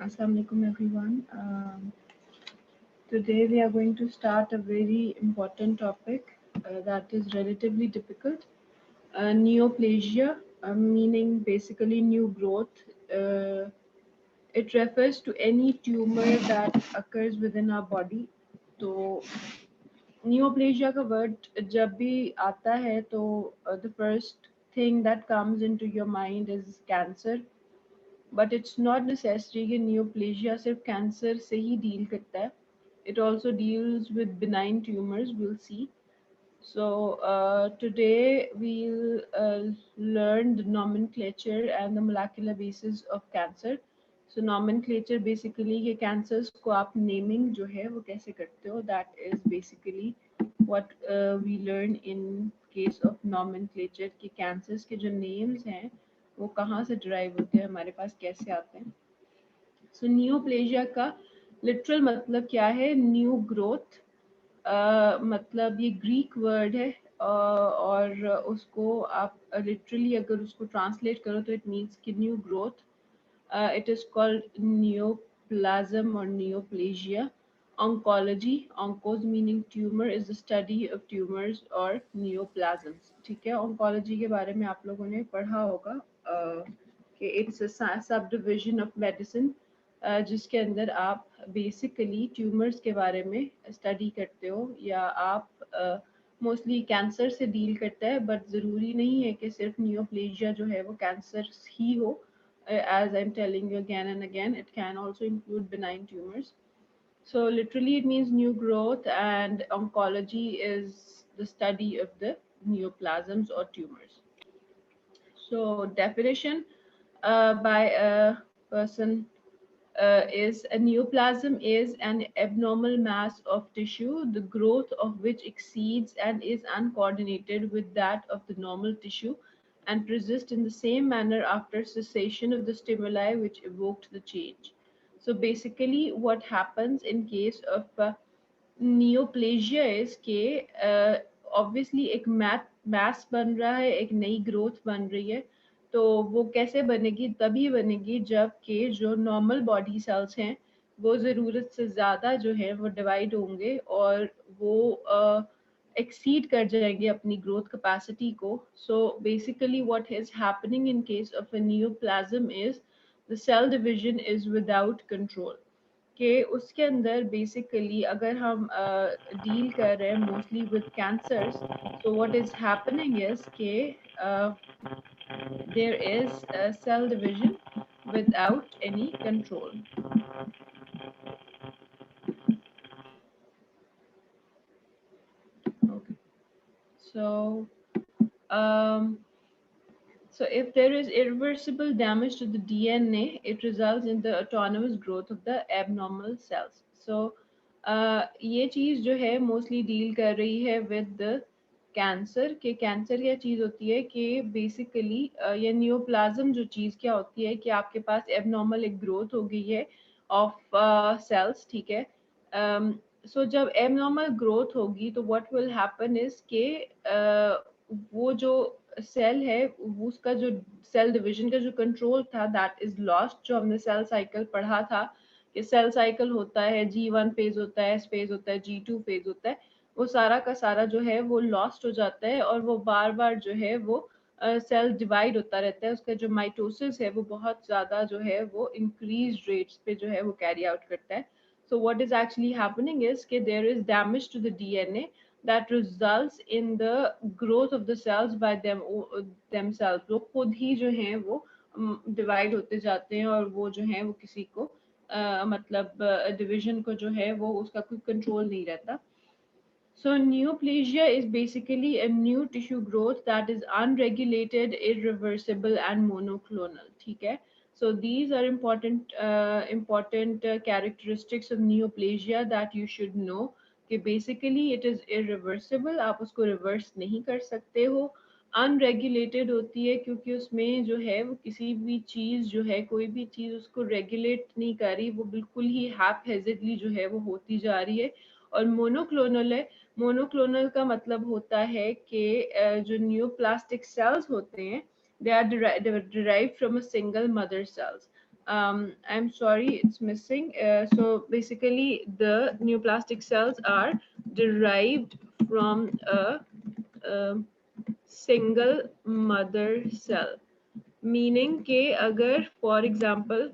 Assalamu alaikum everyone. Today we are going to start a very important topic that is relatively difficult. Neoplasia, meaning basically new growth. It refers to any tumor that occurs within our body. तो neoplasia का word जब भी आता है तो the first thing that comes into your mind is cancer. But it's not necessary कि neoplasia सिर्फ cancer से ही डील करता है. It also deals with benign tumors, we'll see. So today we'll learn the nomenclature and the molecular basis of cancer. So nomenclature basically ये cancers को आप naming जो है वो कैसे करते हो, that is basically what we learn in case of nomenclature कि cancers के जो names हैं वो कहाँ से derive होते हैं, हमारे पास कैसे आते हैं. सो नियोप्लेजिया का लिटरल मतलब क्या है? New growth. मतलब ये ग्रीक वर्ड है और उसको आप लिटरली अगर उसको ट्रांसलेट करो तो इट मीन्स कि new growth. It is called neoplasm or neoplasia. Oncology, oncos meaning tumor, is the study of tumors or neoplasms. ठीक है, oncology के बारे में आप लोगों ने पढ़ा होगा कि it's a subdivision of medicine जिसके अंदर आप बेसिकली ट्यूमर्स के बारे में स्टडी करते हो या आप मोस्टली कैंसर से डील करता है. बट ज़रूरी नहीं है कि सिर्फ नियोप्लेजिया जो है वो कैंसर ही हो. As I'm telling you again and again, it can also include benign tumors. So literally it means new growth, and oncology is the study of the neoplasms or tumors. So definition by a person is a neoplasm is an abnormal mass of tissue, the growth of which exceeds and is uncoordinated with that of the normal tissue and persists in the same manner after cessation of the stimuli which evoked the change. So basically what happens in case of neoplasia is के obviously एक math बन रहा है, एक नई growth बन रही है. तो वो कैसे बनेगी? तभी बनेगी जब के जो नॉर्मल बॉडी सेल्स हैं वो ज़रूरत से ज़्यादा जो है वो डिवाइड होंगे और वो एक्सीड कर जाएंगे अपनी ग्रोथ कैपेसिटी को. So basically what is happening in case of a neoplasm is the cell division is without control. कि उसके अंदर बेसिकली अगर हम डील कर रहे हैं mostly with cancers, so what is happening is के there is a cell division without any control. Okay. So um, so if there is irreversible damage to the DNA, it results in the autonomous growth of the abnormal cells. So ये चीज़ जो है mostly deal कर रही है with cancer. के cancer क्या चीज़ होती है कि बेसिकली ये न्यूप्लाज्म जो चीज़ क्या होती है कि आपके पास एबनॉर्मल एक ग्रोथ हो गई है ऑफ सेल्स. ठीक है. सो जब एबनॉर्मल ग्रोथ होगी तो व्हाट विल हैपन इज के वो जो सेल है उसका जो सेल डिवीजन का जो कंट्रोल था दैट इज लॉस्ट. जो हमने सेल साइकिल पढ़ा था कि सेल साइकिल होता है, G1 फेज होता है, S फेज होता है, G2 फेज होता है, वो सारा का सारा जो है वो लॉस्ट हो जाता है और वो बार बार जो है वो सेल डिवाइड होता रहता है. उसका जो माइटोसिस है वो बहुत ज़्यादा जो है वो इंक्रीज रेट्स पे जो है वो कैरी आउट करता है. So what is actually happening is that there is damage to the DNA that results in the growth of the cells by themselves. वो खुद ही जो हैं वो डिवाइड होते जाते हैं और वो जो हैं वो किसी को मतलब डिवीजन को जो है वो उसका कोई कंट्रोल नहीं रहता. So neoplasia is basically a new tissue growth that is unregulated, irreversible, and monoclonal. ठीक है. So these are important characteristics of neoplasia that you should know. कि basically it is irreversible, आप उसको reverse नहीं कर सकते हो. अनरेगुलेटेड होती है क्योंकि उसमें जो है वो किसी भी चीज़ जो है कोई भी चीज़ उसको रेगुलेट नहीं कर रही, वो बिल्कुल ही हैपहेजेडली जो है वो होती जा रही है. और मोनोक्लोनल है. मोनोक्लोनल का मतलब होता है कि जो न्यूप्लास्टिक सेल्स होते हैं they are derived from a single mother cells. I'm sorry, it's missing. So basically, the neoplastic cells are derived from a, um single mother cell, meaning के अगर for example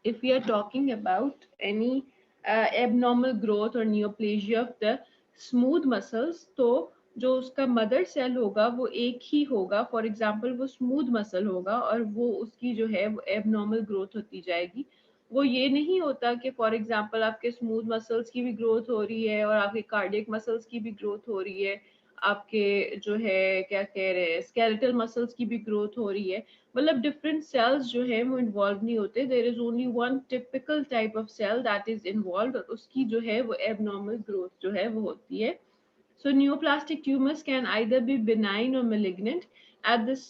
if we are talking about any abnormal growth or neoplasia of the smooth muscles, तो जो उसका mother cell होगा वो एक ही होगा, for example वो स्मूथ मसल होगा और वो उसकी जो है वो एबनॉर्मल ग्रोथ होती जाएगी। वो ये नहीं होता कि फॉर एग्जांपल आपके स्मूथ मसल्स की भी ग्रोथ हो रही है और आपके कार्डियक मसल्स की भी ग्रोथ हो रही है, आपके जो है क्या कह रहे हैं स्केलेटल मसल्स की भी ग्रोथ हो रही है, मतलब डिफरेंट सेल्स जो है वो इन्वॉल्व नहीं होते, there is only one typical type of cell that is involve और उसकी जो है वो एबनॉर्मल ग्रोथ जो है वो होती है। So neoplastic tumors can either be benign or malignant. At this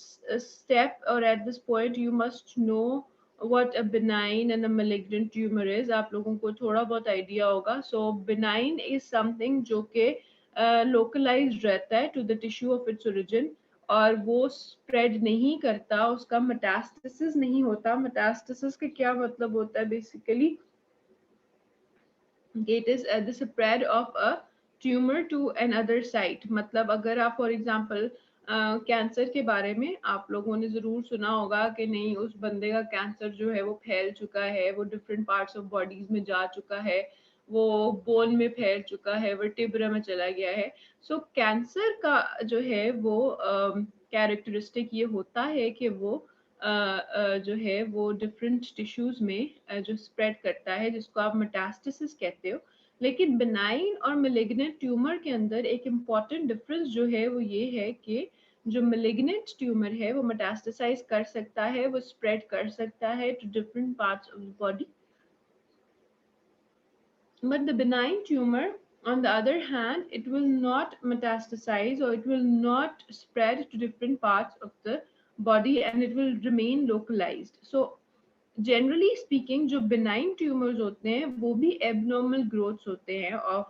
step or at this point, you must know what a benign and a malignant tumor is. आप लोगों को थोड़ा बहुत आइडिया होगा. So benign is something जो कि localized रहता है to the tissue of its origin और वो spread नहीं करता, उसका metastasis नहीं होता. Metastasis का क्या मतलब होता है basically? It is the spread of a tumor to another site. मतलब अगर आप फॉर एग्जांपल कैंसर के बारे में आप लोगों ने ज़रूर सुना होगा कि नहीं उस बंदे का कैंसर जो है वो फैल चुका है, वो डिफरेंट पार्ट्स ऑफ बॉडीज में जा चुका है, वो बोन में फैल चुका है, वर्टिब्रा में चला गया है। सो कैंसर का जो है वो कैरेक्टरिस्टिक ये होता है कि वो जो है वो डिफरेंट टिश्यूज में जो स्प्रेड करता है जिसको आप मेटास्टेसिस कहते हो। लेकिन बिनाइन और मेलिग्नेंट ट्यूमर के अंदर एक इम्पॉर्टेंट डिफरेंस जो है वो ये है कि जो मेलिग्नेंट ट्यूमर है वो मेटास्टेसाइज कर सकता है, वो स्प्रेड कर सकता है to different parts of the body, but the benign tumor, on the other hand, it will not metastasize or it will not spread to different parts of the body and it will remain localized. So, generally speaking, जो benign tumors होते हैं वो भी abnormal growths होते हैं of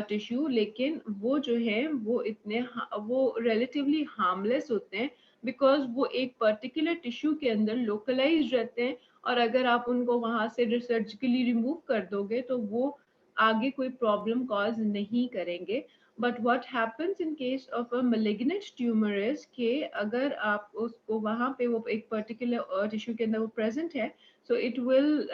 tissue, लेकिन वो जो है वो इतने वो relatively harmless होते हैं because वो एक particular tissue के अंदर localized रहते हैं और अगर आप उनको वहां से सर्जिकली रिमूव कर दोगे तो वो आगे कोई प्रॉब्लम कॉज नहीं करेंगे। But what happens in case of a malignant tumour is कि अगर आप उसको वहां पे वो एक पर्टिकुलर टिश्यू के अंदर वो प्रेजेंट है, so it will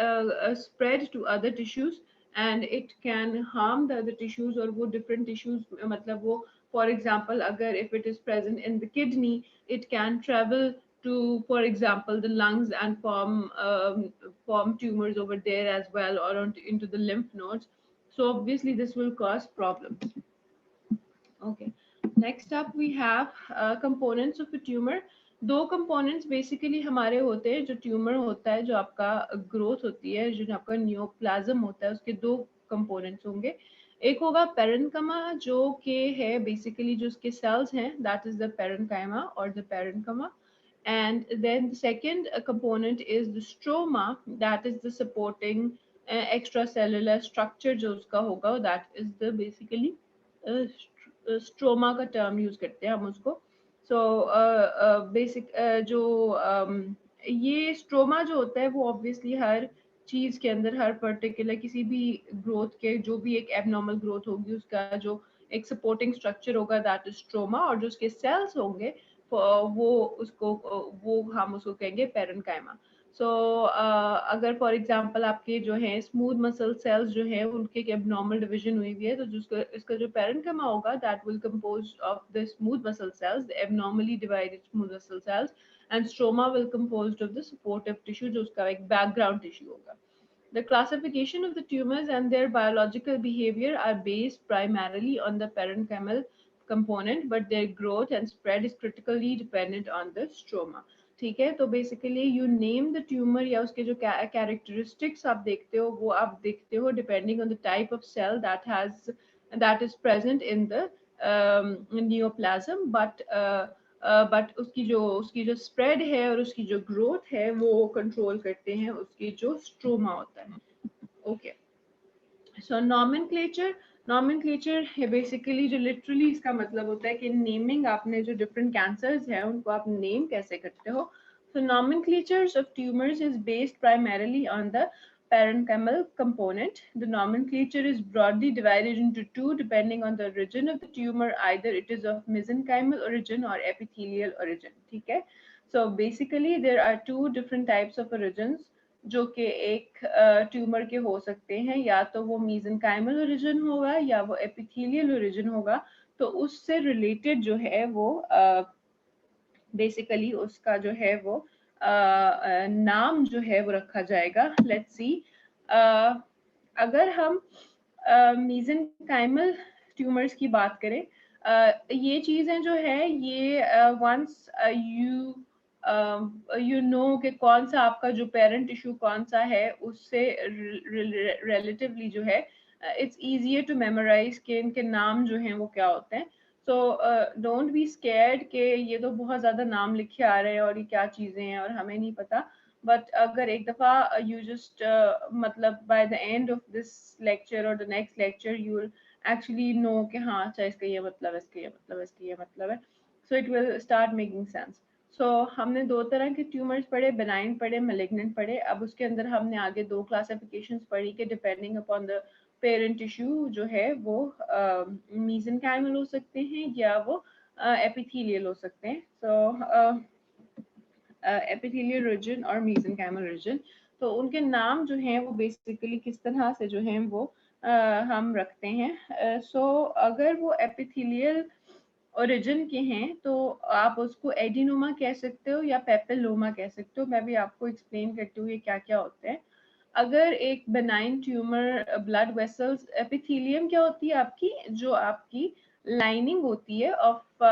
spread to other tissues and it can harm the other tissues और वो डिफरेंट टिश्यूज मतलब वो फॉर एग्जांपल अगर if it is present in the kidney it can travel to, for example, the lungs and form tumors over there as well, or into the lymph nodes. So obviously, this will cause problems. Okay. Next up, we have components of a tumor. दो components basically हमारे होते हैं जो tumour होता है, जो आपका growth होती है, जो आपका न्यूप्लाज्म होता है, उसके दो components होंगे। एक होगा पेरेन्कमा जो कि है बेसिकली जो उसके सेल्स हैं, दैट इज द पेरेन्काइमा और the पेरेन्कमा, and then the second component is the stroma, that is the supporting extracellular structure जो उसका होगा, that is the basically stroma का टर्म यूज करते हैं हम उसको। सो बेसिक जो ये स्ट्रोमा जो होता है वो ऑब्वियसली हर चीज के अंदर हर पर्टिकुलर किसी भी ग्रोथ के जो भी एक एबनॉर्मल ग्रोथ होगी उसका जो एक सपोर्टिंग स्ट्रक्चर होगा दैट इज स्ट्रोमा, और जो उसके सेल्स होंगे वो उसको वो हम उसको कहेंगे पेरेन्काइमा। सो अगर फॉर एग्जांपल आपके जो है स्मूथ मसल सेल्स जो है उनके एक एबनॉर्मल डिवीजन हुई हुई है तो जिसको इसका जो पेरेन्काइमा होगा that will compose of the smooth muscle cells, the abnormally divided smooth muscle cells, and stroma will composed of the supportive tissue जो उसका एक बैकग्राउंड टिश्यू होगा। The classification of the tumors and their biological behavior are based primarily on the parenchymal component, but their growth and spread is critically dependent on the stroma. ठीक है, तो basically you name the tumour या उसके जो characteristics आप देखते हो वो आप देखते हो depending on the type of cell that is present in the neoplasm, but उसकी जो स्प्रेड है और उसकी जो ग्रोथ है वो कंट्रोल करते हैं उसकी जो स्ट्रोमा होता है। ओके, सो नॉमेनक्लेचर है बेसिकली जो लिटरली इसका मतलब होता है कि नेमिंग, आपने जो डिफरेंट कैंसर्स हैं उनको आप नेम कैसे करते हो। So nomenclatures of tumors is based primarily on the parenchymal component. The nomenclature is broadly divided into two depending on the origin of the tumor, either it is of mesenchymal origin or epithelial origin. ठीक है? So basically there are two different types of origins जो कि एक tumour के हो सकते हैं, या तो वो mesenchymal origin होगा या वो epithelial origin होगा. तो उससे रिलेटेड जो है वो बेसिकली उसका जो है वो नाम जो है वो रखा जाएगा. लेट्स सी, अगर हम मीजेनकाइमल ट्यूमर्स की बात करें, ये चीज़ें जो है ये वंस यू नो कि कौन सा आपका जो पेरेंट टिश्यू कौन सा है, उससे रिलेटिवली जो है इट्स ईजियर टू मेमोराइज कि इनके नाम जो हैं वो क्या होते हैं. सो डोंट बी स्कैर्ड कि ये तो बहुत ज़्यादा नाम लिखे आ रहे हैं और ये क्या चीज़ें हैं और हमें नहीं पता. बट अगर एक दफ़ा यू जस्ट मतलब by the end of this lecture और the next lecture you will actually know कि हाँ अच्छा इसका ये मतलब है, इसका ये मतलब है, इसका ये मतलब है. So it will start making sense. So हमने दो तरह के ट्यूमर्स पढ़े, बेनाइन पढ़े, मेलिग्नेंट पढ़े. अब उसके अंदर हमने आगे दो क्लासिफिकेशंस पढ़ी कि depending upon the parent tissue जो है वो मीजेनकाइमल हो सकते हैं या वो एपिथेलियल हो सकते हैं. सो एपिथेलियल रीजन और मेसेनकाइमल रीजन, तो उनके नाम जो हैं वो बेसिकली किस तरह से जो हैं वो हम रखते हैं. सो अगर वो एपिथेलियल ओरिजिन के हैं तो आप उसको एडिनोमा कह सकते हो या पेपिलोमा कह सकते हो. मैं भी आपको एक्सप्लेन करती हूँ ये क्या क्या होते हैं. अगर एक benign tumour blood vessels, epithelium क्या होती है आपकी, जो आपकी लाइनिंग होती है ऑफ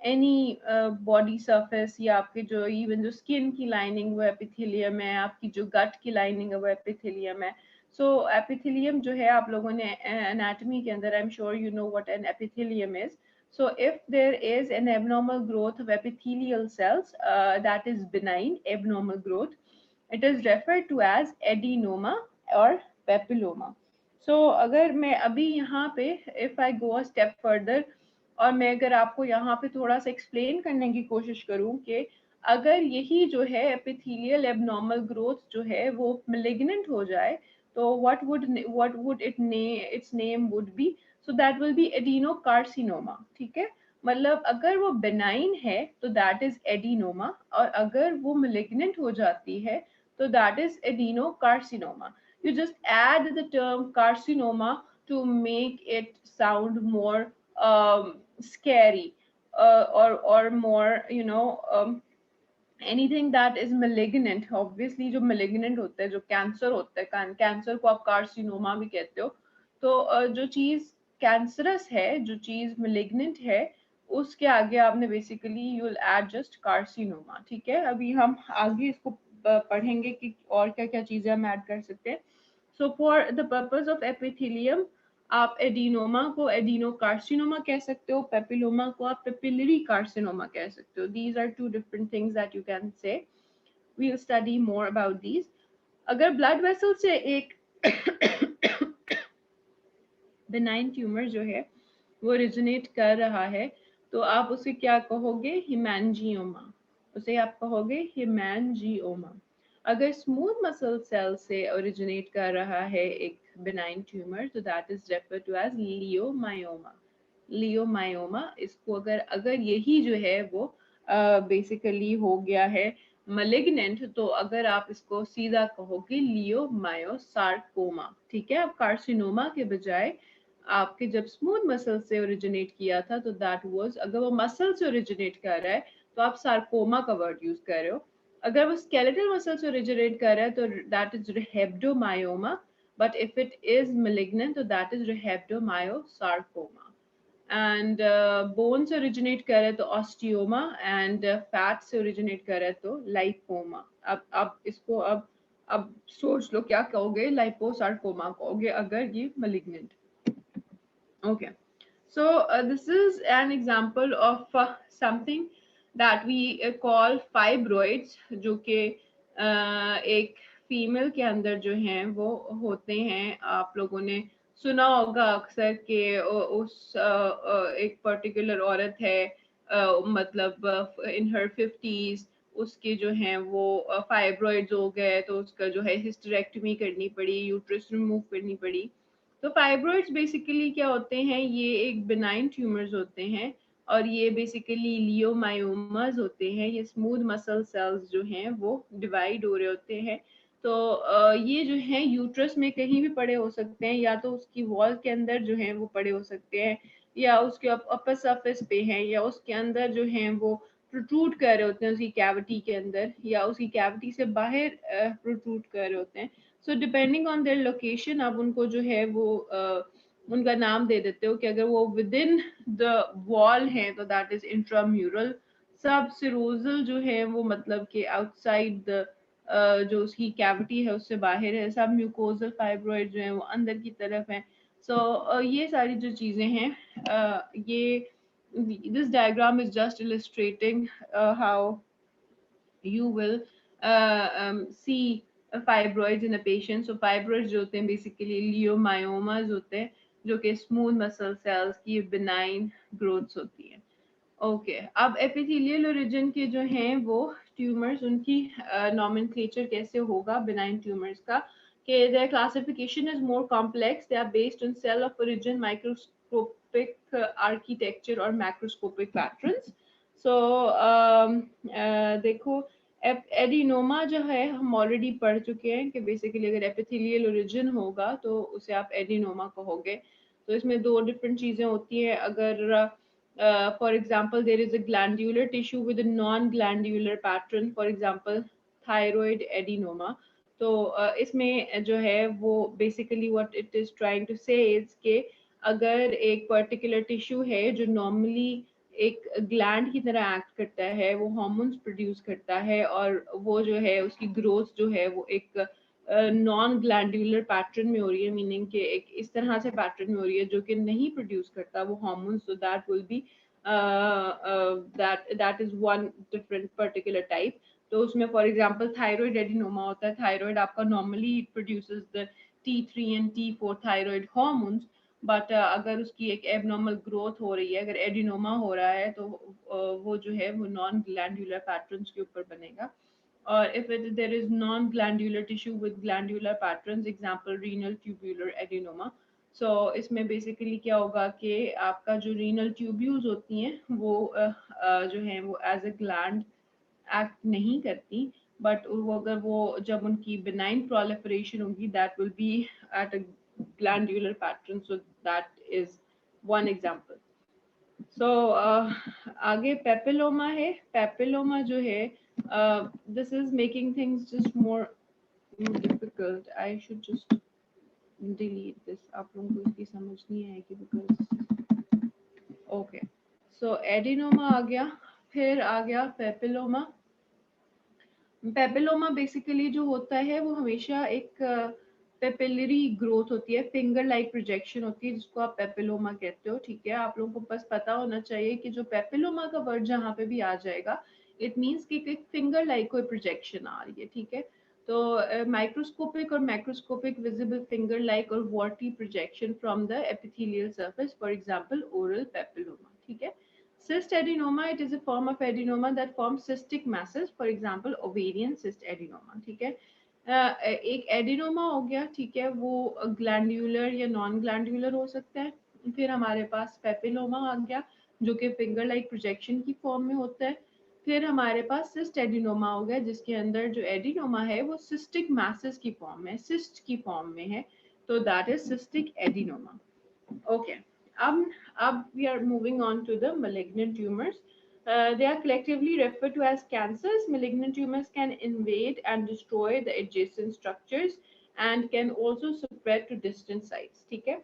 एनी बॉडी सरफेस, या आपके जो इवन जो स्किन की लाइनिंग वो एपिथेलियम है, आपकी जो गट की लाइनिंग है वो एपिथेलियम है. सो एपिथेलियम जो है आप लोगों ने एनाटॉमी के अंदर, I am sure you know what an epithelium is. So if there is an abnormal growth of epithelial cells that is benign abnormal growth, it is referred to as adenoma or papilloma. So अगर मैं अभी यहाँ पे if I go a step further और मैं अगर आपको यहाँ पे थोड़ा सा एक्सप्लेन करने की कोशिश करूँ कि अगर यही जो है एपिथेलियल एबनॉर्मल ग्रोथ जो है वो malignant हो जाए, तो what would its name would be? So that will be adenocarcinoma. ठीक है, मतलब अगर वो बेनाइन है तो दैट इज एडिनोमा, और अगर वो malignant हो जाती है तो that is adenocarcinoma. You just add the term carcinoma to make it sound more scary, or more, you know, anything that is malignant. Obviously जो malignant होता है, जो कैंसर होता है, कैंसर को आप कार्सिनोमा भी कहते हो. तो जो चीज़ कैंसरस है, जो चीज़ malignant है, उसके आगे आपने basically you will add just carcinoma. ठीक है, अभी हम आगे इसको पढ़ेंगे कि और क्या क्या चीज़ें हम ऐड कर सकते हैं. So for the purpose of epithelium आप एडिनोमा को एडिनोकार्सिनोमा कह सकते हो, पेपिलोमा को आप पेपिलरी कार्सिनोमा कह सकते हो. These are two different things that you can say. We will study more about these. अगर ब्लड वेसल से एक बेनाइन ट्यूमर जो है वो ओरिजिनेट कर रहा है, तो आप उसे क्या कहोगे? हिमैंजियोमा. उसे आप कहोगे हिमैंजियोमा. अगर स्मूथ मसल सेल से ओरिजिनेट कर रहा है एक बेनाइन ट्यूमर, तो that is refer to as leiomyoma. Leiomyoma, इसको अगर अगर यही जो है वो बेसिकली हो गया है malignant, तो अगर आप इसको सीधा कहोगे लियोमायोसार्कोमा. ठीक है, अब कार्सिनोमा के बजाय आपके जब स्मूथ मसल से ओरिजिनेट किया था तो दैट वाज, अगर वो मसल से ओरिजिनेट कर रहा है तो आप सार्कोमा का वर्ड यूज कर रहे हो. अगर वो स्केलेटल मसल से ओरिजिनेट कर रहा है तो that is rhabdomyoma, but if it is malignant तो that is rhabdomyosarcoma. And bone से ओरिजिनेट करे तो ऑस्टियोमा, एंड फैट से ओरिजिनेट करे तो लाइपोमा. अब इसको अब सोच लो क्या कहोगे? लाइपोसार्कोमा कहोगे अगर ये malignant. Okay, so this is an example of something that we call fibroids, जो कि एक फीमेल के अंदर जो हैं वो होते हैं. आप लोगों ने सुना होगा अक्सर कि उस एक पर्टिकुलर औरत है, मतलब इन हर 50s, उसके जो हैं वो फाइब्रॉइड्स हो गए, तो उसका जो है हिस्टेरेक्टमी करनी पड़ी, यूट्रस रिमूव करनी पड़ी। तो फाइब्रॉइड्स बेसिकली क्या होते हैं, ये एक बिनाइन ट्यूमर्स होते हैं और ये बेसिकली लियोमायोमास होते हैं। ये स्मूथ मसल सेल्स जो हैं वो डिवाइड हो रहे होते हैं। तो ये जो है यूट्रस में कहीं भी पड़े हो सकते हैं, या तो उसकी वॉल के अंदर जो है वो पड़े हो सकते हैं, या उसके अपर सरफेस पे हैं, या उसके अंदर जो हैं वो प्रोट्रूड कर रहे होते हैं उसकी कैविटी के अंदर, या उसकी कैविटी से बाहर प्रोट्रूड कर रहे होते हैं। So depending on their location आप उनको जो है वो उनका नाम दे देते हो कि अगर वो विद इन द वॉल है तो दैट इज इंट्राम्यूरल। सब सिरोजल जो है वो मतलब कि आउटसाइड द जो उसकी कैविटी है उससे बाहर है। सब म्यूकोजल फाइब्रॉइड जो है वो अंदर की तरफ है। सो ये सारी जो चीज़ें हैं, ये this diagram is just illustrating how you will see fibroids in a patient. So fibroids जो होते हैं basically leiomyomas होते हैं, जो कि smooth muscle cells की benign growths होती हैं। ओके, अब एपिथेलियल ओरिजिन के जो हैं वो ट्यूमर्स, उनकी नॉमेनक्लेचर कैसे होगा बिनाइन ट्यूमर्स का, कि their classification is more complex. They are based on cell of origin, microscopic architecture और macroscopic patterns. So देखो, एडिनोमा जो है हम ऑलरेडी पढ़ चुके हैं कि बेसिकली अगर एपिथेलियल ओरिजिन होगा तो उसे आप एडिनोमा कहोगे। तो इसमें दो डिफरेंट चीज़ें होती हैं। अगर for example, there is a glandular tissue with a non-glandular pattern, for example, thyroid adenoma. तो इसमें जो है वो basically what it is trying to say is कि अगर एक particular tissue है जो normally एक ग्लैंड की तरह एक्ट करता है, वो हार्मोन्स प्रोड्यूस करता है, और वो जो है उसकी ग्रोथ जो है वो एक नॉन ग्लैंडुलर पैटर्न में हो रही है, मीनिंग कि एक इस तरह से पैटर्न में हो रही है जो कि नहीं प्रोड्यूस करता वो hormone. So that will be that is one different particular type. तो उसमें फॉर एग्जांपल थायराइड एडिनोमा होता है। थायराइड आपका normally produces the T3 and T4 thyroid hormones, but अगर उसकी एक एबनॉर्मल ग्रोथ हो रही है, अगर एडिनोमा हो रहा है, तो वो जो है वो नॉन ग्लैंडुलर पैटर्न्स के ऊपर बनेगा। Or if there is non-glandular tissue with glandular patterns, example renal tubular adenoma. So इसमें basically क्या होगा कि आपका जो renal tubules होती हैं वो जो है वो as a gland act नहीं करती, but वो अगर वो जब उनकी benign proliferation होगी that will be at a glandular pattern. So that is one example. सो आगे पेपिलोमा है। पेपिलोमा जो है, this is making things just more difficult. I should just delete this, आप लोगों को इसकी समझ नहीं आएगी बिकॉज ओके। सो एडिनोमा आ गया, फिर आ गया पेपिलोमा। पेपिलोमा बेसिकली जो होता है वो हमेशा एक पेपिलरी ग्रोथ होती है, फिंगर लाइक प्रोजेक्शन होती है, जिसको आप पेपिलोमा कहते हो। ठीक है, आप लोगों को बस पता होना चाहिए कि जो पेपिलोमा का वर्ड जहाँ पे भी आ जाएगा इट मीन्स कि एक फिंगर लाइक कोई प्रोजेक्शन आ रही है। ठीक है, तो माइक्रोस्कोपिक और मैक्रोस्कोपिक विजिबल फिंगर लाइक और worthy projection from the epithelial surface, for example oral papilloma. ठीक है, cyst adenoma, it is a form of adenoma that forms cystic masses, for example ovarian cyst adenoma। ठीक है, एक adenoma हो गया। ठीक है, वो ग्लैंडुलर या नॉन ग्लैंडुलर हो सकता है। फिर हमारे पास पेपिलोमा आ गया जो कि फिंगर लाइक प्रोजेक्शन की फॉर्म में होता है। फिर हमारे पास सिस्ट एडिनोमा हो गया जिसके अंदर जो एडिनोमा है वो सिस्टिक मैसेस की फॉर्म में, सिस्ट की फॉर्म में है, तो that is cystic adenoma. Okay. We are moving on to the malignant tumors. They are collectively referred to as cancers. Malignant tumors can invade and destroy the adjacent structures and can also spread to distant sites. ठीक है,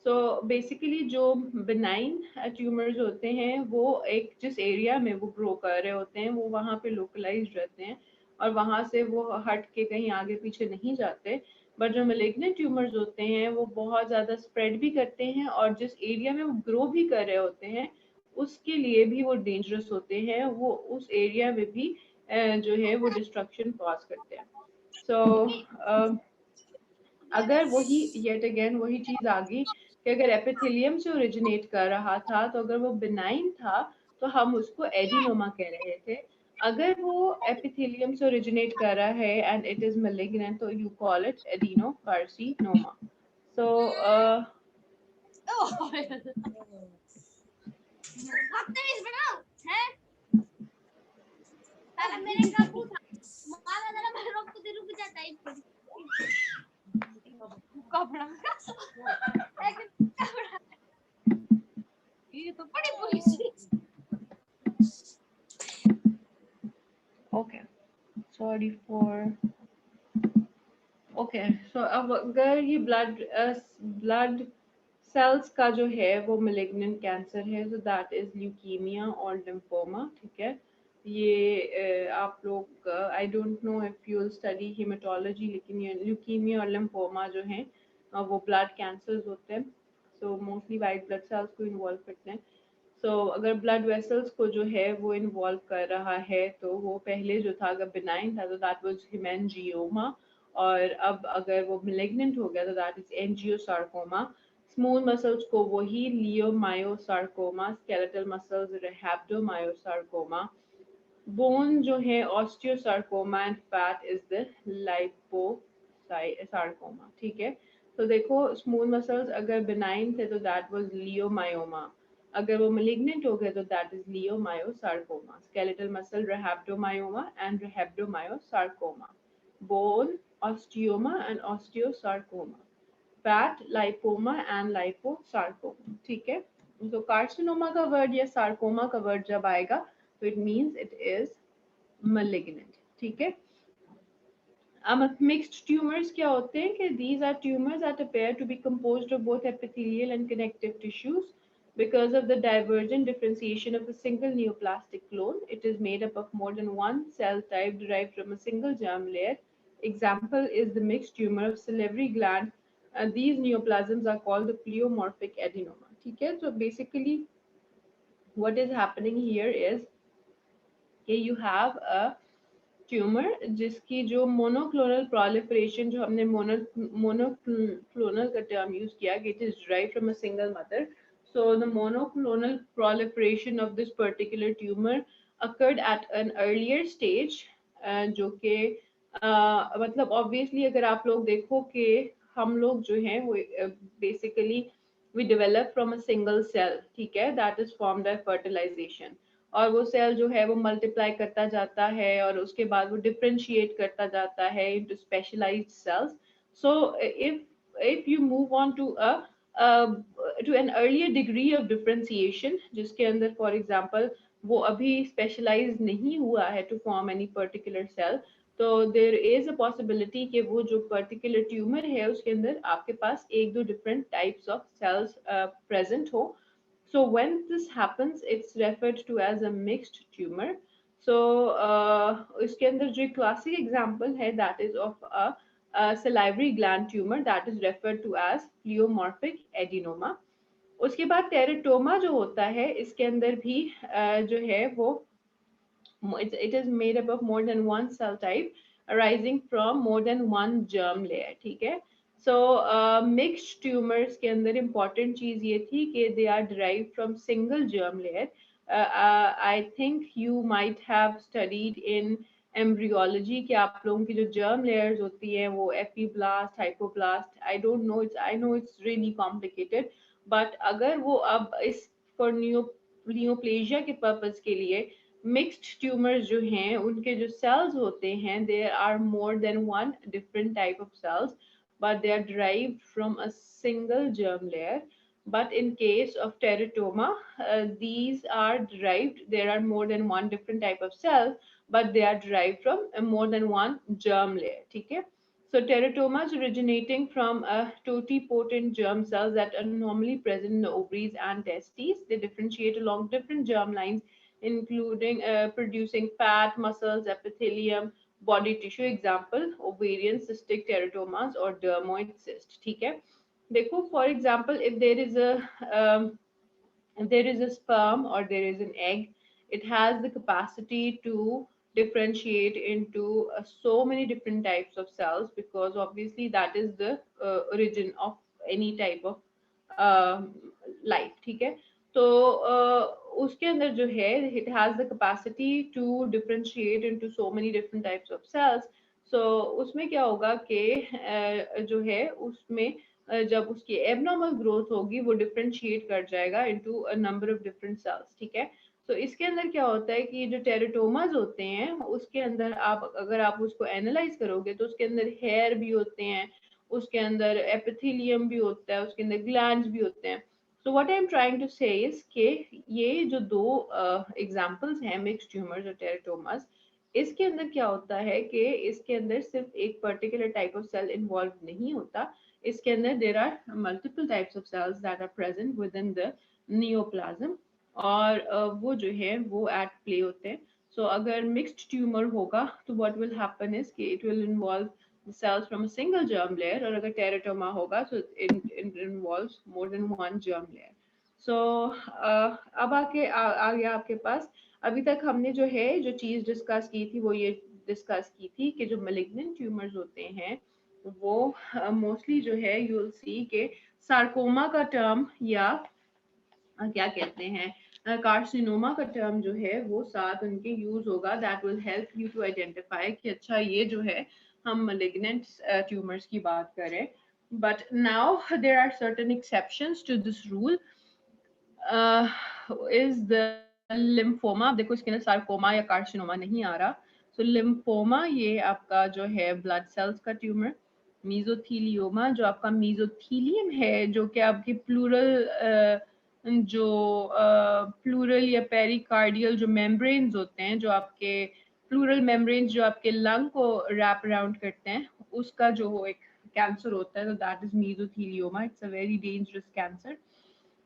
so basically जो benign tumors होते हैं वो एक जिस area में वो ग्रो कर रहे होते हैं वो वहाँ पे लोकलाइज्ड रहते हैं और वहाँ से वो हट के कहीं आगे पीछे नहीं जाते। बट जो मेलिग्नेंट ट्यूमर्स होते हैं वो बहुत ज़्यादा स्प्रेड भी करते हैं और जिस एरिया में वो ग्रो भी कर रहे होते हैं उसके लिए भी वो डेंजरस होते हैं, वो उस एरिया में भी जो है वो डिस्ट्रक्शन कॉज करते हैं। सो अगर वही येट अगेन वही चीज़ आ गई कि अगर एपिथेलियम से ओरिजिनेट कर रहा था तो अगर वो बिनाइन था तो हम उसको एडिनोमा कह रहे थे। अगर वो एपिथेलियम से ओरिजिनेट कर रहा है एंड इट इज malignant, तो you call it adenocarcinoma. So बदतमीज बनाओ है साला मेरे काबू था मारा जरा मैं रुक जाता है कपड़ा कपड़ा ये तो बड़ी police. okay, sorry for. Okay, so अब अगर ये ब्लड सेल्स का जो है वो malignant कैंसर है, so दैट इज ल्यूकीमिया और लिम्फोमा. ठीक है, ये आप लोग, I don't know if you study haematology, लेकिन ये ल्यूकीमिया और लिम्फोमा जो हैं वो ब्लड कैंसर्स होते हैं. So mostly white blood cells को इन्वॉल्व करते हैं. अगर ब्लड वेसल्स को जो है वो इन्वॉल्व कर रहा है, तो वो पहले जो था अगर बिनाइन था तो दैट वाज हेमेंजियोमा, और अब अगर वो malignant हो गया तो that is angiosarcoma. Smooth muscles को वही leiomyosarcoma, skeletal muscles rhabdomyosarcoma. Bone जो है osteosarcoma, and fat is the liposarcoma. ठीक है, तो देखो स्मूथ मसल्स अगर बिनाइन थे तो दैट वाज लियोमायोमा, अगर वो malignant हो गए तो that is leiomyosarcoma. Skeletal muscle rhabdomyoma and rhabdomyosarcoma. Bone osteoma and osteosarcoma. Fat lipoma and liposarcoma. ठीक है, तो कार्सिनोमा का वर्ड या सार्कोमा का वर्ड जब आएगा तो it means it is malignant. ठीक है, अब मिक्स्ड ट्यूमर्स क्या होते हैं कि these are tumors that appear to be composed of both epithelial and connective tissues because of the divergent differentiation of a single neoplastic clone. It is made up of more than one cell type derived from a single germ layer. Example is the mixed tumor of salivary gland. These neoplasms are called the pleomorphic adenoma. ठीक है, so basically what is happening here is कि you have a tumour जिसकी जो monoclonal proliferation, जो हमने monoclonal का term use किया कि it is derived from a single mother. So the monoclonal proliferation of this particular tumor occurred at an earlier stage, जो कि मतलब ऑब्वियसली अगर आप लोग देखो कि हम लोग जो हैं वो basically we develop from a single cell. ठीक है, that is formed by fertilisation, और वो सेल जो है वो मल्टीप्लाई करता जाता है और उसके बाद वो डिफरेंशिएट करता जाता है into specialised cells. So if you move on to an earlier degree of differentiation, जिसके अंदर फॉर एग्जांपल वो अभी स्पेशलाइज नहीं हुआ है to form any particular cell, तो देर इज अ पॉसिबिलिटी कि वो जो पर्टिकुलर ट्यूमर है उसके अंदर आपके पास एक दो different types of cells present हो. So when this happens, it's referred to as a mixed tumor. So इसके अंदर जो classic example है that is of a salivary gland tumor that is referred to as pleomorphic adenoma. उसके बाद teratoma जो होता है इसके अंदर भी जो है वो it is made up of more than one cell type arising from more than one germ layer. ठीक है, so mixed tumors के अंदर important चीज ये थी कि they are derived from single germ layer. I think you might have studied in embryology कि आप लोगों की जो germ layers होती हैं वो epiblast, hypoblast, I don't know, I know it's really complicated, but अगर वो अब इस for neoplasia के purpose के लिए मिक्स्ड ट्यूमर्स जो हैं उनके जो सेल्स होते हैं there are more than one different type of cells, but they are derived from a single germ layer. But in case of teratoma, these are derived, there are more than one different type of cells, but they are derived from more than one germ layer. ठीक है, so teratomas originating from a totipotent germ cells that are normally present in the ovaries and testes. They differentiate along different germ lines, including producing fat, muscles, epithelium, body tissue. Example, ovarian cystic teratomas or dermoid cyst. ठीक है, देखो for example if there is a sperm or there is an egg, it has the capacity to differentiate into so many different types of cells, because obviously that is the origin of any type of life. ठीक है, तो उसके अंदर जो है it has the capacity to differentiate into so many different types of cells. So उसमें क्या होगा कि जो है उसमें जब उसकी एबनॉर्मल ग्रोथ होगी वो डिफरेंशिएट कर जाएगा into a number of different cells, ठीक है। तो इसके अंदर क्या होता है कि जो टेराटोमास होते हैं उसके अंदर आप अगर आप उसको एनालाइज करोगे तो उसके अंदर हेयर भी होते हैं, उसके अंदर एपिथेलियम भी होता है, उसके अंदर ग्लैंड्स भी होते हैं। So what I am trying to say is कि ये जो दो एग्जांपल्स हैं मिक्स्ड ट्यूमर्स और टेराटोमास, इसके अंदर क्या होता है कि इसके अंदर सिर्फ एक particular type of cell involve नहीं होता, इसके अंदर there are multiple types of cells that are present within the neoplasm, और वो जो है वो एट प्ले होते हैं। सो अगर मिक्स्ड ट्यूमर होगा तो व्हाट विल हैपन इज कि it will involve the cells from a single germ layer, और अगर teratoma होगा so it involves more than one germ layer. So अब आ गया आपके पास। अभी तक हमने जो है जो चीज डिस्कस की थी वो ये डिस्कस की थी कि जो malignant ट्यूमर्स होते हैं वो मोस्टली जो है यू विल सी के सार्कोमा का टर्म या क्या कहते हैं कार्सिनोमा का टर्म जो है वो साथ उनके यूज होगा, that will help you to identify कि अच्छा ये जो है हम malignant ट्यूमर्स की बात करें। But now there are certain exceptions to this rule, is the lymphoma. देखो इसके अंदर सार्कोमा या कार्सिनोमा नहीं आ रहा। सो लिम्फोमा ये आपका जो है ब्लड सेल्स का ट्यूमर, मीजोथीलियोमा जो आपका मीजोथीलियम है जो कि आपके प्लूरल जो प्लूरल या पेरिकार्डियल जो मेम्ब्रेन्स होते हैं, जो आपके प्लूरल मेम्ब्रेन्स जो आपके लंग को रैप अराउंड करते हैं, उसका जो एक कैंसर होता है तो that is mesothelioma. It's a very dangerous cancer.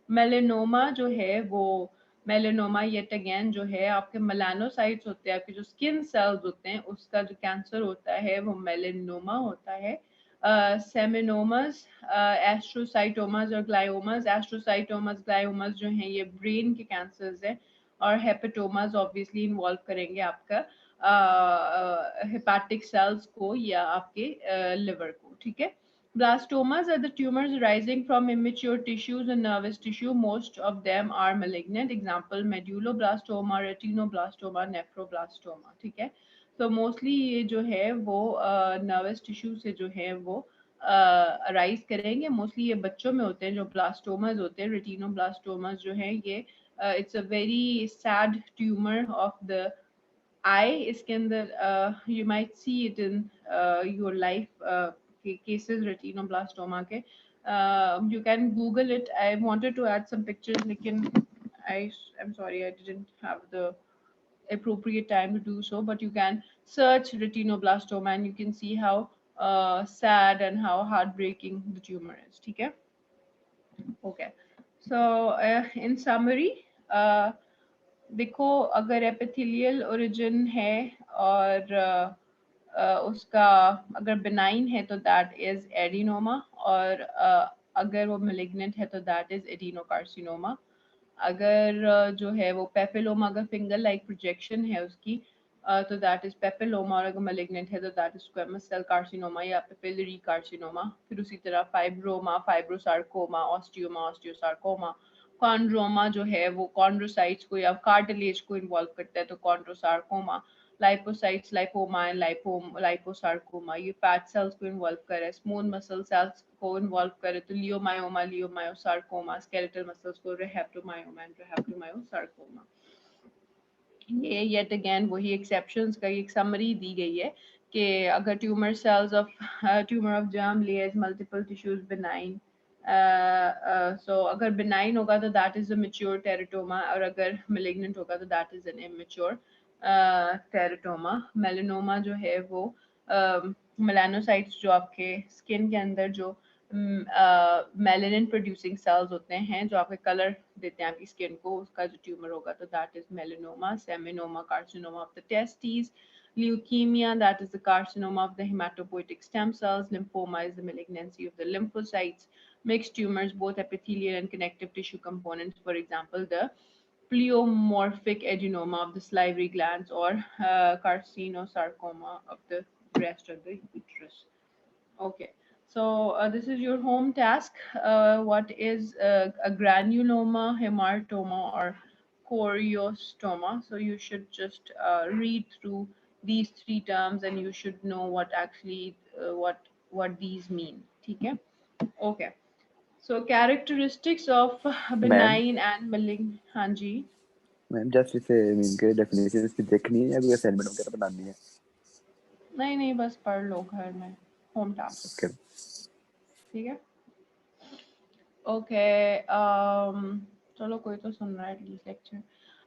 Melanoma जो है वो मेलेनोमा येट अगेन जो है आपके मेलानोसाइट्स होते हैं, आपके जो स्किन सेल्स होते हैं उसका जो कैंसर होता है वो मेलेनोमा होता है। सेमिनोमस, एस्ट्रोसाइटोमस और ग्लायोमस, एस्ट्रोसाइटोमस ग्लायोमस जो हैं ये ब्रेन के कैंसर्स हैं, और हेपेटोमास ऑब्वियसली इन्वॉल्व करेंगे आपका हेपाटिक सेल्स को या आपके लिवर को, ठीक है। Blastomas are the tumors arising from immature tissues and nervous tissue. Most of them are malignant. Example medulloblastoma, retinoblastoma, nephroblastoma. ठीक है। तो मोस्टली ये जो है वो नर्वस टिश्यू से जो है वो अराइज करेंगे। मोस्टली ये बच्चों में होते हैं जो ब्लास्टोमास होते हैं। रेटिनोब्लास्टोमास जो है ये it's a very sad tumour of the eye. इसके अंदर you might see it in your life cases retinoblastoma के। You can Google it. I wanted to add some pictures लेकिन I'm sorry I didn't have the appropriate time to do so, but you can search retinoblastoma and you can see how sad and how heartbreaking the tumor is, ठीक है। Okay, so in summary, uh, देखो अगर epithelial origin है और उसका अगर benign है तो दैट इज एडिनोमा, और अगर वो मेलिग्नेंट है तो दैट इज एडिनोकार्सिनोमा। अगर जो है वो पेपिलोमा, अगर फिंगर लाइक प्रोजेक्शन है उसकी तो दैट इज पेपिलोमा, और अगर मेलिग्नेंट है तो that is squamous cell carcinoma या पेपिलरी कार्सिनोमा। फिर उसी तरह fibroma, fibrosarcoma, osteoma, osteosarcoma. Chondroma जो है वो कॉन्ड्रोसाइट्स को या कार्टिलेज को इन्वॉल्व करता है तो कॉन्ड्रोसार्कोमा। लाइपोसाइट्स, लाइपोमा एंड लाइपोसार्कोमा ये फैट सेल्स को इन्वॉल्व करे। स्मूथ मसल सेल्स को इन्वॉल्व करे तो लियोमायोमा, लियोमायोसार्कोमा। स्केलेटल मसल्स को रेहेप्टोमायोमा एंड रेहेप्टोमायोसार्कोमा। ये येट अगेन वही एक्सेप्शंस का एक समरी दी गई है कि अगर tumour cells of tumour of germ layers multiple tissues benign, so अगर बिनाइन होगा तो that is a mature teratoma, और अगर मेलिग्नेंट होगा तो that is an immature teratoma. Melanoma जो है वो मेलानोसाइट्स जो आपके स्किन के अंदर जो मेलानिन प्रोड्यूसिंग सेल्स होते हैं जो आपके कलर देते हैं आपकी स्किन को, उसका जो ट्यूमर होगा तो that is melanoma. Seminoma carcinoma of the testis. Leukemia, that is the carcinoma of the hematopoietic stem cells. Lymphoma is the malignancy of the lymphocytes. Mixed tumors, both epithelial and connective tissue components. For example, the pleomorphic adenoma of the salivary glands, or carcinosarcoma of the breast or the uterus. Okay. So this is your home task. What is a granuloma, hematoma, or choriostoma? So you should just read through these three terms, and you should know what actually what these mean. Okay. Okay. So characteristics of ma'am benign and malignant. हाँ जी. Ma'am just इसे mean के definition इसकी देखनी है या कोई assignment वगैरह बनानी है? नहीं नहीं, बस पढ़ लो घर में. Home task. ओके ठीक है. ओके. चलो कोई तो सुन रहा है एटलीस्ट लेक्चर.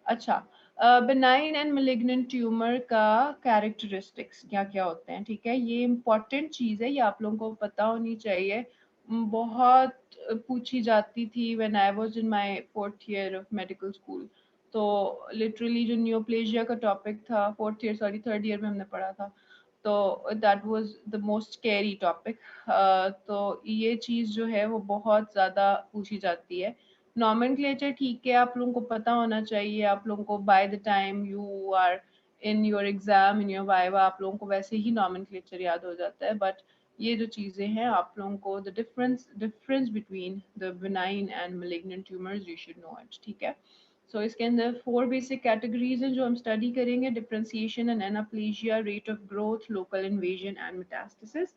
अच्छा. बेनाइन एंड malignant ट्यूमर का कैरेक्टरिस्टिक्स क्या क्या होते हैं. ठीक है, ये इम्पोर्टेंट चीज़ है, ये आप लोगों को पता होनी चाहिए. बहुत पूछी जाती थी when I was in my 4th year of medical school. तो लिटरली जो नियोप्लेजिया का टॉपिक था 4th year, sorry 3rd year में हमने पढ़ा था, तो that was the most scary topic. तो ये चीज़ जो है वो बहुत ज़्यादा पूछी जाती है. नॉमेनक्लेचर ठीक है, आप लोगों को पता होना चाहिए. आप लोगों को by the time you are in your exam, in your viva, आप लोगों को वैसे ही नॉमेनक्लेचर याद हो जाता है. बट ये जो चीज़ें हैं आप लोगों को the difference between the benign and malignant tumours you should know it. ठीक है. सो इसके अंदर 4 बेसिक कैटेगरीज हैं जो हम स्टडी करेंगे. Differentiation and anaplasia, rate of growth, local invasion and metastasis.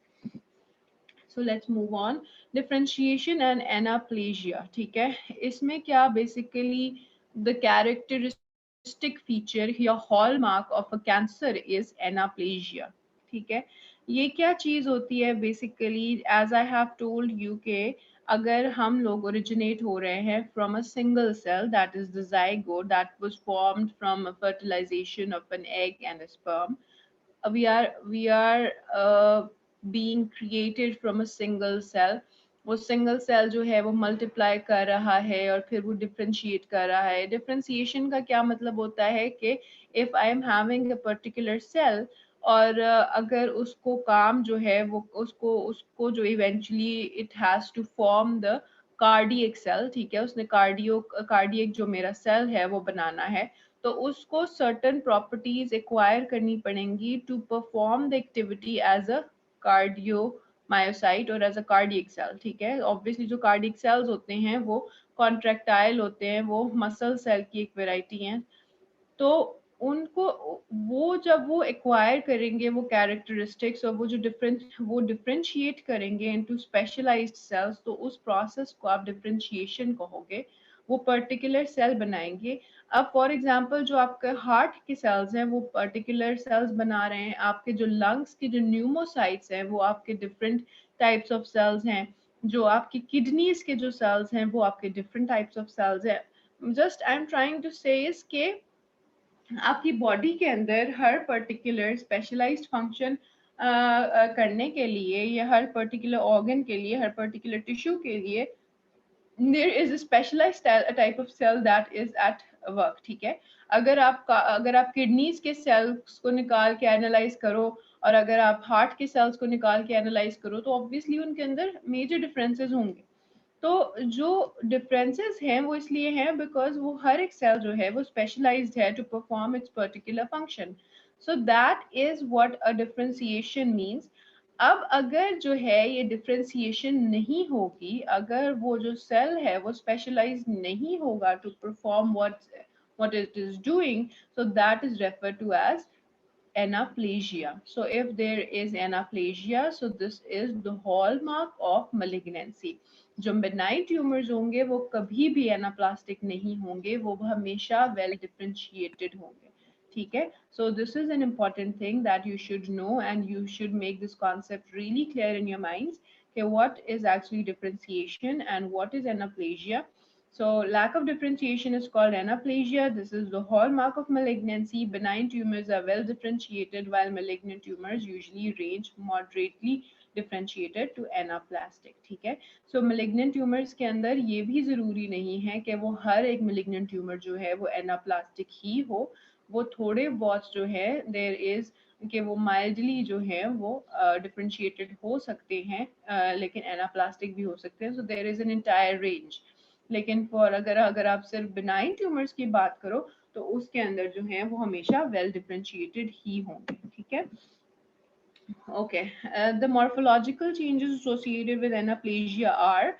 So let's move on. Differentiation and anaplasia. ठीक है, इसमें क्या बेसिकली द कैरेक्टरिस्टिक फीचर या hallmark of a cancer is anaplasia. ठीक है, ये क्या चीज होती है basically. As I have told you के अगर हम लोग ओरिजिनेट हो रहे हैं from a single cell, that is the zygote that was formed from a fertilization of an egg and a sperm. We are being created from a single cell. वो single cell जो है वो multiply कर रहा है और फिर वो डिफ्रेंशिएट कर रहा है. डिफ्रेंशिएशन का क्या मतलब होता है कि if I am having a particular cell और अगर उसको काम जो है वो उसको उसको जो eventually it has to form the cardiac cell. ठीक है, उसने कार्डियक जो मेरा सेल है वो बनाना है, तो उसको सर्टेन प्रॉपर्टीज एक्वायर करनी पड़ेंगी to perform the activity as a cardiomyocyte और एज अ कार्डियक सेल. ठीक है, ऑब्वियसली जो कार्डियक सेल्स होते हैं वो कॉन्ट्रैक्टाइल होते हैं, वो मसल सेल की एक वेराइटी है. तो उनको वो जब वो एक्वायर करेंगे वो कैरेक्टरिस्टिक्स और वो जो वो डिफरेंशिएट करेंगे इनटू स्पेशलाइज्ड सेल्स, तो उस प्रोसेस को आप डिफरेंशिएशन कहोगे. वो पर्टिकुलर सेल बनाएंगे. अब फॉर एग्जांपल जो आपके हार्ट के सेल्स हैं वो पर्टिकुलर सेल्स बना रहे हैं, आपके जो लंग्स के जो न्यूमोसाइट्स हैं वो आपके डिफरेंट टाइप्स ऑफ सेल्स हैं, जो आपकी किडनीज के जो सेल्स हैं वो आपके डिफरेंट टाइप्स ऑफ सेल्स हैं. Just I am trying to say इसके आपकी बॉडी के अंदर हर पर्टिकुलर स्पेशलाइज्ड फंक्शन करने के लिए या हर पर्टिकुलर ऑर्गन के लिए, हर पर्टिकुलर टिश्यू के लिए there is a specialised type of cell that is at work. ठीक है, अगर आप किडनीज के सेल्स को निकाल के एनालाइज करो और अगर आप हार्ट के सेल्स को निकाल के एनालाइज करो तो ऑब्वियसली उनके अंदर मेजर डिफरेंसेस होंगे. तो जो डिफरेंसेस हैं वो इसलिए हैं बिकॉज वो हर एक सेल जो है वो स्पेशलाइज्ड है to perform its particular function. So that is what a differentiation means. अब अगर जो है ये डिफरेंशिएशन नहीं होगी, अगर वो जो सेल है वो स्पेशलाइज्ड नहीं होगा to perform what it is doing, so that is referred to as anaplasia. So if there is anaplasia, so this is the hallmark of malignancy. जो benign tumors होंगे वो कभी भी anaplastic नहीं होंगे, वो हमेशा well differentiated होंगे. ठीक है, so this is an important thing that you should know and you should make this concept really clear in your minds. Okay, what is actually differentiation and what is anaplasia? So lack of differentiation is called anaplasia. This is the hallmark of malignancy. Benign tumors are well differentiated while malignant tumors usually range moderately differentiated to anaplastic. ठीक है, so malignant tumors के अंदर ये भी ज़रूरी नहीं है कि वो हर एक malignant tumor जो है वो anaplastic ही हो. वो थोड़े बहुत जो है there is कि वो माइल्डली जो है वो डिफरेंशिएटेड हो सकते हैं, लेकिन एनाप्लास्टिक भी हो सकते हैं. So there is an entire range. लेकिन फॉर अगर अगर आप सिर्फ बिनाइन ट्यूमर्स की बात करो तो उसके अंदर जो है वो हमेशा वेल डिफरेंशिएटेड ही होंगे. ठीक है, Okay, the morphological changes associated with anaplasia are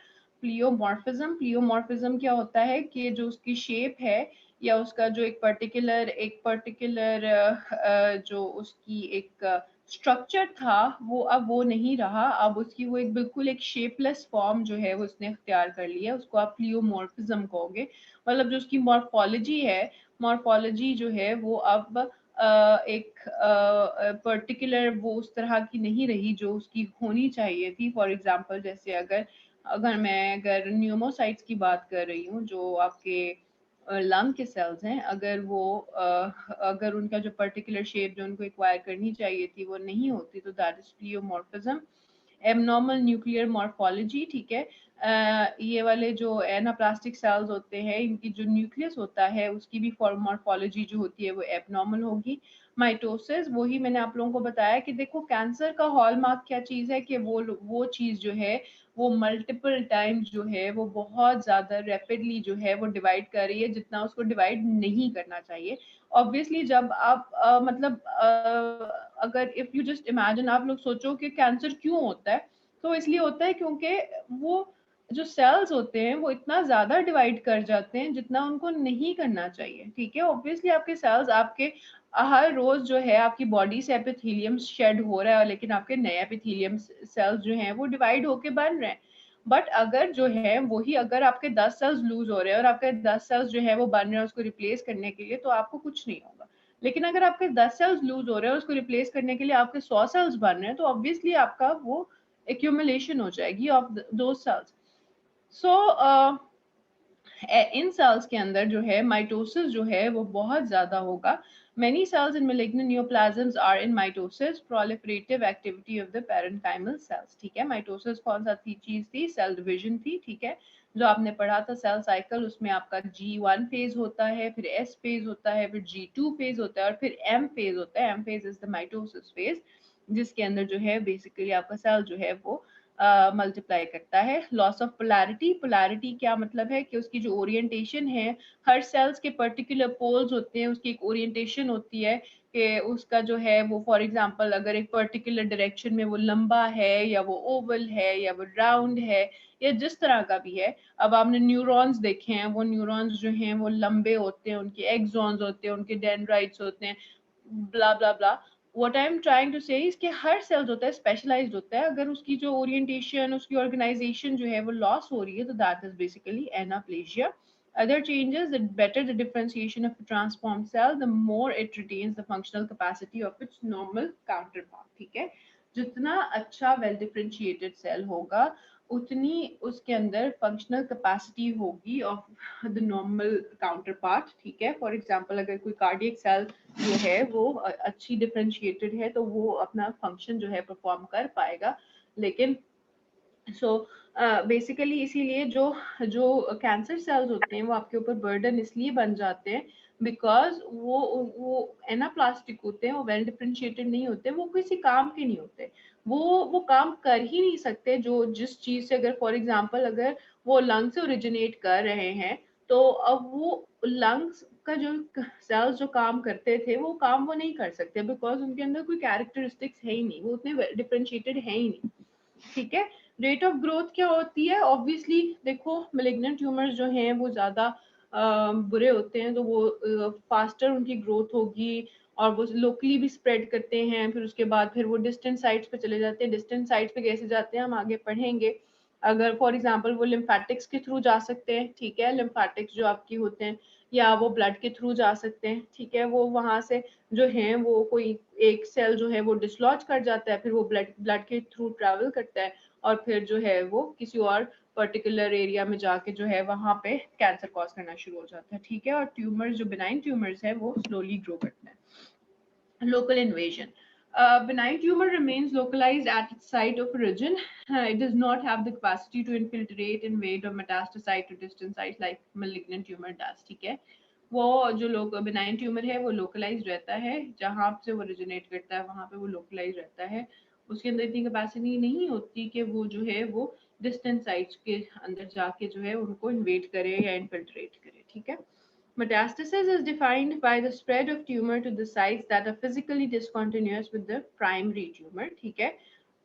प्लियोमॉर्फिज्म. प्लियोमॉर्फिज्म क्या होता है कि जो उसकी शेप है या उसका जो एक पर्टिकुलर जो उसकी एक स्ट्रक्चर था वो अब वो नहीं रहा. अब उसकी वो एक बिल्कुल एक शेपलेस फॉर्म जो है वो उसने इख्तियार कर लिया, उसको आप प्लियोमॉर्फिज्म कहोगे. मतलब जो उसकी मॉर्फोलॉजी है, मॉर्फोलॉजी जो है वो अब एक पर्टिकुलर वो उस तरह की नहीं रही जो उसकी होनी चाहिए थी. फॉर एग्जांपल जैसे अगर न्यूमोसाइट्स की बात कर रही हूँ, जो आपके लंग के सेल्स हैं, अगर उनका जो पर्टिकुलर शेप जो उनको एक्वायर करनी चाहिए थी वो नहीं होती, तो that is प्लियोमॉर्फिज्म. Abnormal nuclear morphology, ठीक है. ये वाले जो एनाप्लास्टिक सेल्स होते हैं, इनकी जो न्यूक्लियस होता है उसकी भी मॉर्फोलॉजी जो होती है वो एबनॉर्मल होगी. माइटोसिस, वही मैंने आप लोगों को बताया कि देखो कैंसर का हॉलमार्क क्या चीज़ है कि वो चीज़ जो है वो मल्टीपल टाइम्स जो है वो बहुत ज़्यादा रैपिडली जो है वो डिवाइड कर रही है, जितना उसको डिवाइड नहीं करना चाहिए. ऑब्वियसली जब आप अगर इफ यू जस्ट इमेजिन, आप लोग सोचो कि कैंसर क्यों होता है, तो इसलिए होता है क्योंकि वो जो सेल्स होते हैं वो इतना ज्यादा डिवाइड कर जाते हैं जितना उनको नहीं करना चाहिए. ठीक है, ऑब्वियसली आपके सेल्स आपके हर रोज जो है आपकी बॉडी से एपिथेलियम शेड हो रहा है, लेकिन आपके नए एपिथेलियम सेल्स जो हैं वो डिवाइड होके बन रहे हैं. बट अगर जो है वही अगर आपके 10 सेल्स लूज हो रहे हैं और आपके 10 सेल्स जो है वो बन रहे हैं उसको रिप्लेस करने के लिए, तो आपको कुछ नहीं होगा. लेकिन अगर आपके 10 सेल्स लूज हो रहे हैं और उसको रिप्लेस करने के लिए आपके 100 सेल्स बन रहे हैं, तो ऑब्वियसली आपका वो एक्यूमुलेशन हो जाएगी ऑफ दो सेल्स. सो इन सेल्स के अंदर जो है माइटोसिस जो है वो बहुत ज्यादा होगा. many cells in malignant neoplasms are in mitosis, proliferative activity of the parenchymal cells. ठीक है, माइटोसिस कौन सा चीज थी? सेल डिवीजन थी. ठीक है, जो आपने पढ़ा था सेल साइकिल, उसमें आपका G1 फेज होता है, फिर S फेज होता है, फिर G2 फेज होता है और फिर M फेज होता है. M phase is the mitosis phase, जिसके अंदर जो है बेसिकली आपका सेल जो है वो मल्टीप्लाई करता है. Loss of polarity. पोलैरिटी क्या मतलब है कि उसकी जो ओरिएंटेशन है, हर सेल्स के पर्टिकुलर पोल्स होते हैं, उसकी एक ओरिएंटेशन होती है कि उसका जो है वो फॉर एग्जांपल अगर एक पर्टिकुलर डायरेक्शन में वो लंबा है या वो ओवल है या वो राउंड है या जिस तरह का भी है. अब आपने न्यूरॉन्स देखे हैं, वो न्यूरॉन्स जो हैं वो लंबे होते हैं, उनके एक्सॉन्स होते हैं, उनके डेंड्राइट्स होते हैं, blah blah blah. What I am trying to say इसके हर सेल्स होता है स्पेशलाइज्ड होता है. अगर उसकी जो ओरिएंटेशन, उसकी ऑर्गेनाइजेशन जो है वो लॉस हो रही है, तो that is basically anaplasia. Other changes, the better the differentiation of a transformed cell, the more it retains the functional capacity of its normal counterpart. ठीक है, जितना अच्छा वेल डिफरेंशिएटेड सेल होगा उतनी उसके अंदर फंक्शनल कैपेसिटी होगी of the normal counter part. ठीक है, फॉर एग्जांपल अगर कोई कार्डियक सेल जो है वो अच्छी डिफरेंशिएटेड है तो वो अपना फंक्शन जो है परफॉर्म कर पाएगा. लेकिन बेसिकली इसीलिए जो जो कैंसर सेल्स होते हैं वो आपके ऊपर बर्डन इसलिए बन जाते हैं बिकॉज वो एनाप्लास्टिक होते हैं, वो वेल डिफरेंशिएटेड नहीं होते, वो किसी काम के नहीं होते. वो काम कर ही नहीं सकते जो जिस चीज से, अगर फॉर एग्जांपल अगर वो लंग से ओरिजिनेट कर रहे हैं, तो अब वो लंग्स का जो सेल्स जो काम करते थे वो काम वो नहीं कर सकते बिकॉज उनके अंदर कोई कैरेक्टरिस्टिक्स है ही नहीं, वो उतने डिफरेंशिएटेड है ही नहीं. ठीक है, रेट ऑफ ग्रोथ क्या होती है? ऑब्वियसली देखो मेलिग्नेंट ट्यूमर्स जो हैं वो ज़्यादा बुरे होते हैं, तो वो फास्टर उनकी ग्रोथ होगी और वो लोकली भी स्प्रेड करते हैं. फिर उसके बाद फिर वो डिस्टेंट साइट्स पे चले जाते हैं. डिस्टेंट साइट्स पे कैसे जाते हैं हम आगे पढ़ेंगे. अगर फॉर एग्जांपल वो लिम्फेटिक्स के थ्रू जा सकते हैं. ठीक है, लिम्फेटिक्स जो आपकी होते हैं, या वो ब्लड के थ्रू जा सकते हैं. ठीक है, वो वहां से जो है वो कोई एक सेल जो है वो डिसलॉज कर जाता है, फिर वो ब्लड के थ्रू ट्रैवल करता है और फिर जो है वो किसी और पर्टिकुलर एरिया में जाके जो है वहां पे कैंसर कॉज करना शुरू हो जाता है. ठीक है, और ट्यूमर्स जो बिनाइन ट्यूमर्स है वो स्लोली ग्रो करते हैं. Local invasion. Benign tumor remains localized at its site of origin. It does not have the capacity to infiltrate, invade, or metastasize to distant sites like malignant tumor does. ठीक है, वो जो लोग benign tumour है वो localise रहता है, जहाँ से वो ओरिजिनेट करता है वहाँ पे वो लोकलाइज रहता है. उसके अंदर इतनी कैपेसिटी नहीं होती कि वो जो है वो डिस्टेंट साइट्स के अंदर जाके जो है उनको इन्वेड करे या इन्फिल्ट्रेट करे. ठीक है, Metastasis is defined by the spread of tumor to the sites that are physically discontinuous with the primary tumor. ठीक है,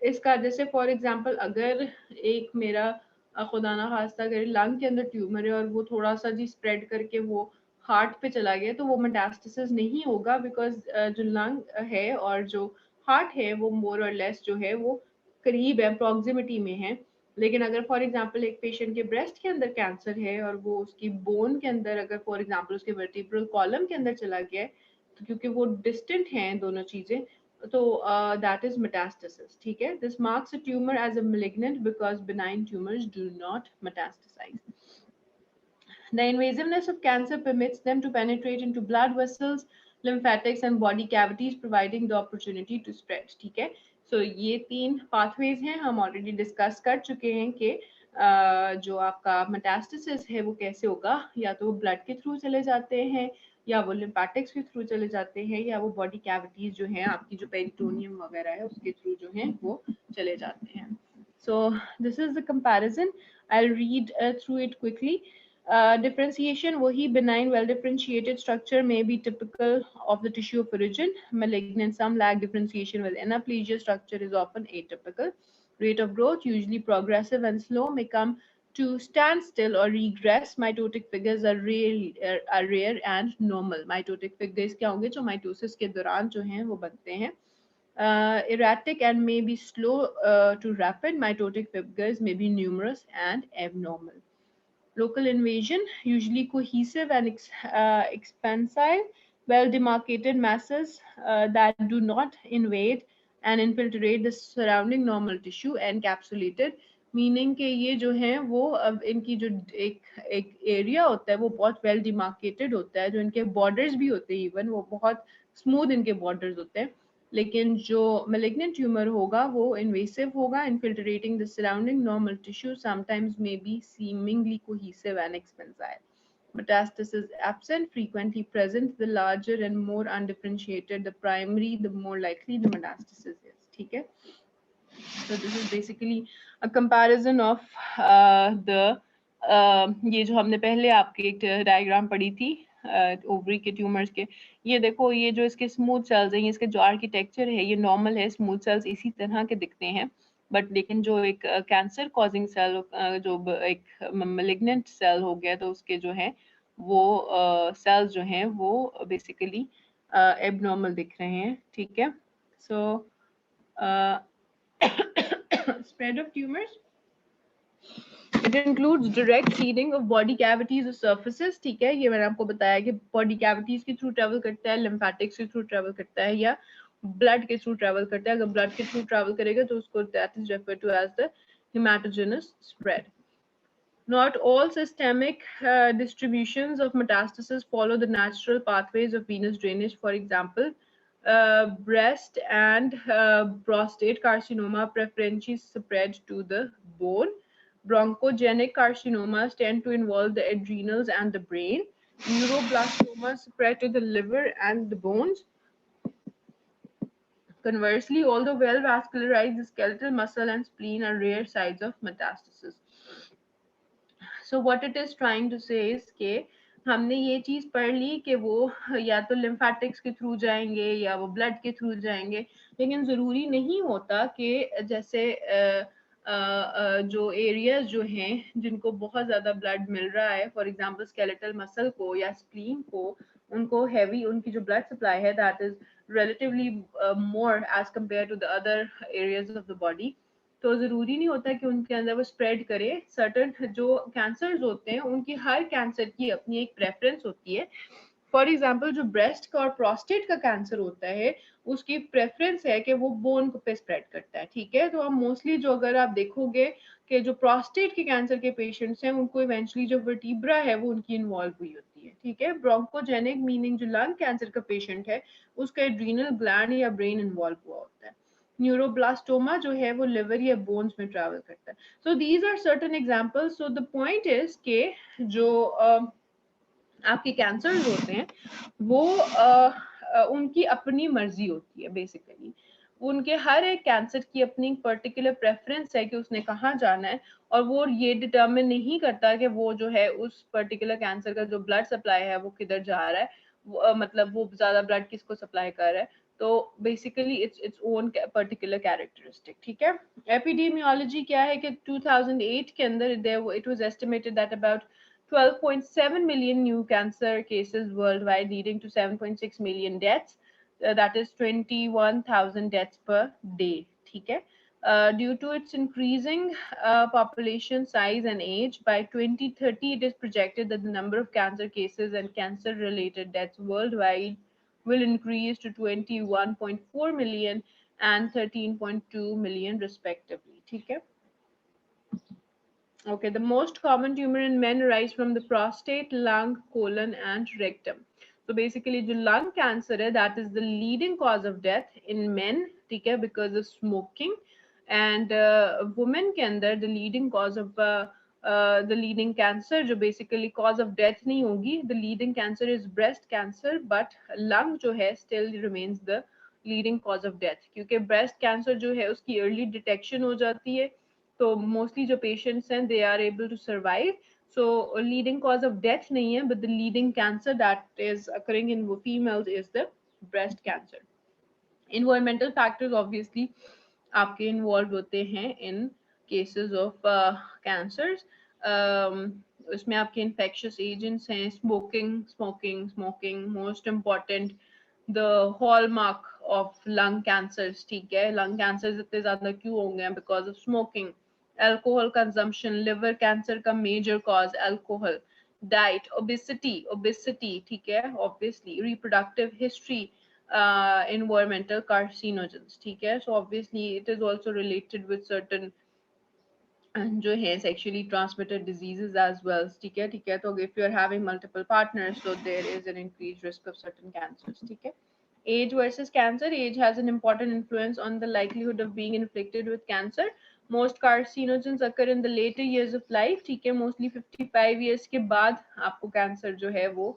इसका जैसे फॉर एग्जांपल अगर एक मेरा खुदा ना खास्ता अगर लंग के अंदर ट्यूमर है और वो थोड़ा सा जी स्प्रेड करके वो हार्ट पे चला गया तो वो मेटास्टेसिस नहीं होगा, बिकॉज जो लंग है और जो हार्ट है वो मोर और लेस जो है वो करीब है, प्रॉक्सिमिटी में है। लेकिन अगर फॉर एग्जांपल एक पेशेंट के ब्रेस्ट के अंदर कैंसर है और वो उसकी बोन के अंदर अगर फॉर एग्जांपल उसके वर्टिब्रल कॉलम के अंदर चला गया है, तो क्योंकि वो डिस्टेंट हैं दोनों चीजें, तो दैट इज मेटास्टेसिस। ठीक है, this marks a tumour as a malignant because benign tumors do not metastasize. The invasiveness of cancer permits them to penetrate into blood vessels, lymphatics and body cavities, providing the opportunity to spread. ठीक है, so ये तीन pathways हैं, हम already discuss कर चुके हैं कि जो आपका मेटास्टेसिस है वो कैसे होगा, या तो वो ब्लड के थ्रू चले जाते हैं, या वो लिम्फेटिक्स के थ्रू चले जाते हैं, या वो बॉडी कैविटीज जो हैं आपकी जो पेरिटोनियम वगैरह है उसके थ्रू जो हैं वो चले जाते हैं। So this is the comparison. I'll read through it quickly. Differentiation, वही benign well differentiated structure may be typical of the tissue of origin. Malignant, some lack differentiation, with anaplasia structure is often atypical. Rate of growth usually progressive and slow, may come to standstill or regress. Mitotic figures are rare and normal. Mitotic figures क्या होंगे, जो mitosis के दौरान जो हैं वो बनते हैं। Erratic and may be slow to rapid. Mitotic figures may be numerous and abnormal. Local invasion, usually cohesive and expansive, well demarcated masses that do not invade and infiltrate the surrounding normal tissue, encapsulated, meaning कि ये जो हैं वो अब इनकी जो एक area होता है वो बहुत वेल डिमार्केटेड होता है, जो इनके बॉर्डर्स भी होते हैं, इवन वो बहुत स्मूथ इनके बॉर्डर्स होते हैं। लेकिन जो malignant tumor होगा वो invasive होगा, infiltrating the surrounding normal tissue, sometimes may be seemingly cohesive and expansile. Metastasis absent, frequently present, the larger and more undifferentiated the primary, the more likely the metastasis is. ठीक है, so this is basically a comparison of ये जो हमने पहले आपकी एक diagram पढ़ी थी ओवरी के ट्यूमर्स के, ये देखो ये जो इसके स्मूथ सेल्स हैं, ये इसके जो आर्किटेक्चर है ये नॉर्मल है, स्मूथ सेल्स इसी तरह के दिखते हैं, बट लेकिन जो एक कैंसर कॉजिंग सेल जो एक malignant सेल हो गया तो उसके जो है वो सेल्स जो हैं वो बेसिकली एबनॉर्मल दिख रहे हैं। ठीक है, सो spread of tumors, it includes direct seeding of body cavities or surfaces. ठीक है, ये मैंने आपको बताया कि body cavities के थ्रू ट्रेवल करता है, lymphatics के थ्रू ट्रेवल करता है, या blood के थ्रू ट्रेवल करता है। अगर blood के थ्रू ट्रेवल करेगा तो उसको that is referred to as the hematogenous spread. Not all systemic distributions of metastasis follow the natural pathways of venous drainage. For example, breast and prostate carcinoma preferentially spread to the bone. Bronchogenic carcinomas tend to involve the adrenals and the brain. Neuroblastomas spread to the liver and the bones. Conversely, although well vascularized, the skeletal muscle and spleen are rare sites of metastasis. So what it is trying to say is कि हमने ये चीज़ पढ़ ली कि वो या तो lymphatics के through जाएंगे या वो ब्लड के थ्रू जाएंगे, लेकिन ज़रूरी नहीं होता कि जैसे जो एरियाज जो हैं जिनको बहुत ज़्यादा ब्लड मिल रहा है, फॉर एग्जांपल स्केलेटल मसल को या स्प्लीन को, उनको हैवी उनकी जो ब्लड सप्लाई है that is relatively more as compare to the other areas of the body, तो ज़रूरी नहीं होता कि उनके अंदर वो स्प्रेड करे। सर्टन जो कैंसर्स होते हैं उनकी हर कैंसर की अपनी एक प्रेफरेंस होती है। फॉर एग्जांपल जो ब्रेस्ट का और प्रोस्टेट का कैंसर होता है उसकी प्रेफरेंस है कि वो बोन पे स्प्रेड करता है। ठीक है, तो आप मोस्टली जो अगर आप देखोगे कि जो प्रोस्टेट के कैंसर के पेशेंट्स हैं उनको इवेंचुअली जो वर्टिब्रा है वो उनकी इन्वॉल्व हुई होती है। ठीक है, ब्रोंकोजेनिक मीनिंग जो लंग कैंसर का पेशेंट है उसका एड्रीनल ग्लैंड या ब्रेन इन्वॉल्व हुआ होता है। न्यूरोब्लास्टोमा जो है वो लिवर या बोन्स में ट्रैवल करता है। So these are certain examples. So the point is के जो आपके कैंसर्स होते हैं वो उनकी अपनी मर्जी होती है बेसिकली। उनके हर एक कैंसर की अपनी पर्टिकुलर प्रेफरेंस है कि उसने कहाँ जाना है, और वो ये डिटर्मिन नहीं करता कि वो जो है उस पर्टिकुलर कैंसर का जो ब्लड सप्लाई है वो किधर जा रहा है, मतलब वो ज्यादा ब्लड किसको सप्लाई कर रहा है। तो basically its own particular characteristic, ठीक है। एपिडेमियोलॉजी क्या है कि 2008 के अंदर it was estimated that about 12.7 million new cancer cases worldwide, leading to 7.6 million deaths. That is 21,000 deaths per day. ठीक है. Due to its increasing population size and age, by 2030 it is projected that the number of cancer cases and cancer-related deaths worldwide will increase to 21.4 million and 13.2 million respectively. ठीक है. Okay, the most common tumor in men arise from the prostate, lung, colon, and rectum. So basically, the lung cancer है, that is the leading cause of death in men, ठीक है, because of smoking. And women के अंदर the leading cause of the leading cancer जो basically cause of death नहीं होगी, the leading cancer is breast cancer, but lung जो है still remains the leading cause of death, क्योंकि breast cancer जो है उसकी early detection हो जाती है, तो मोस्टली जो पेशेंट्स हैं they are able to survive. So leading cause of death नहीं है, but the leading cancer that is occurring in females is the breast cancer. Environmental factors obviously आपके इन्वॉल्व होते हैं इन केसेस ऑफ कैंसर्स. उसमें आपके infectious agents हैं, smoking smoking smoking most important, the hallmark of lung cancers, ठीक है. Lung cancers इतने ज्यादा क्यों होंगे हैं? Because of smoking. Alcohol consumption, liver cancer का major cause alcohol. Diet, obesity obesity, ठीक है, obviously. Reproductive history, environmental carcinogens, ठीक है. So obviously it is also related with certain जो है sexually transmitted diseases as well, ठीक है, ठीक है. तो if you are having multiple partners, so there is an increased risk of certain cancers, ठीक है. Age versus cancer. Age has an important influence on the likelihood of being inflicted with cancer. Most carcinogens occur in the later years of life, ठीक है. Mostly 55 years के बाद आपको cancer जो है वो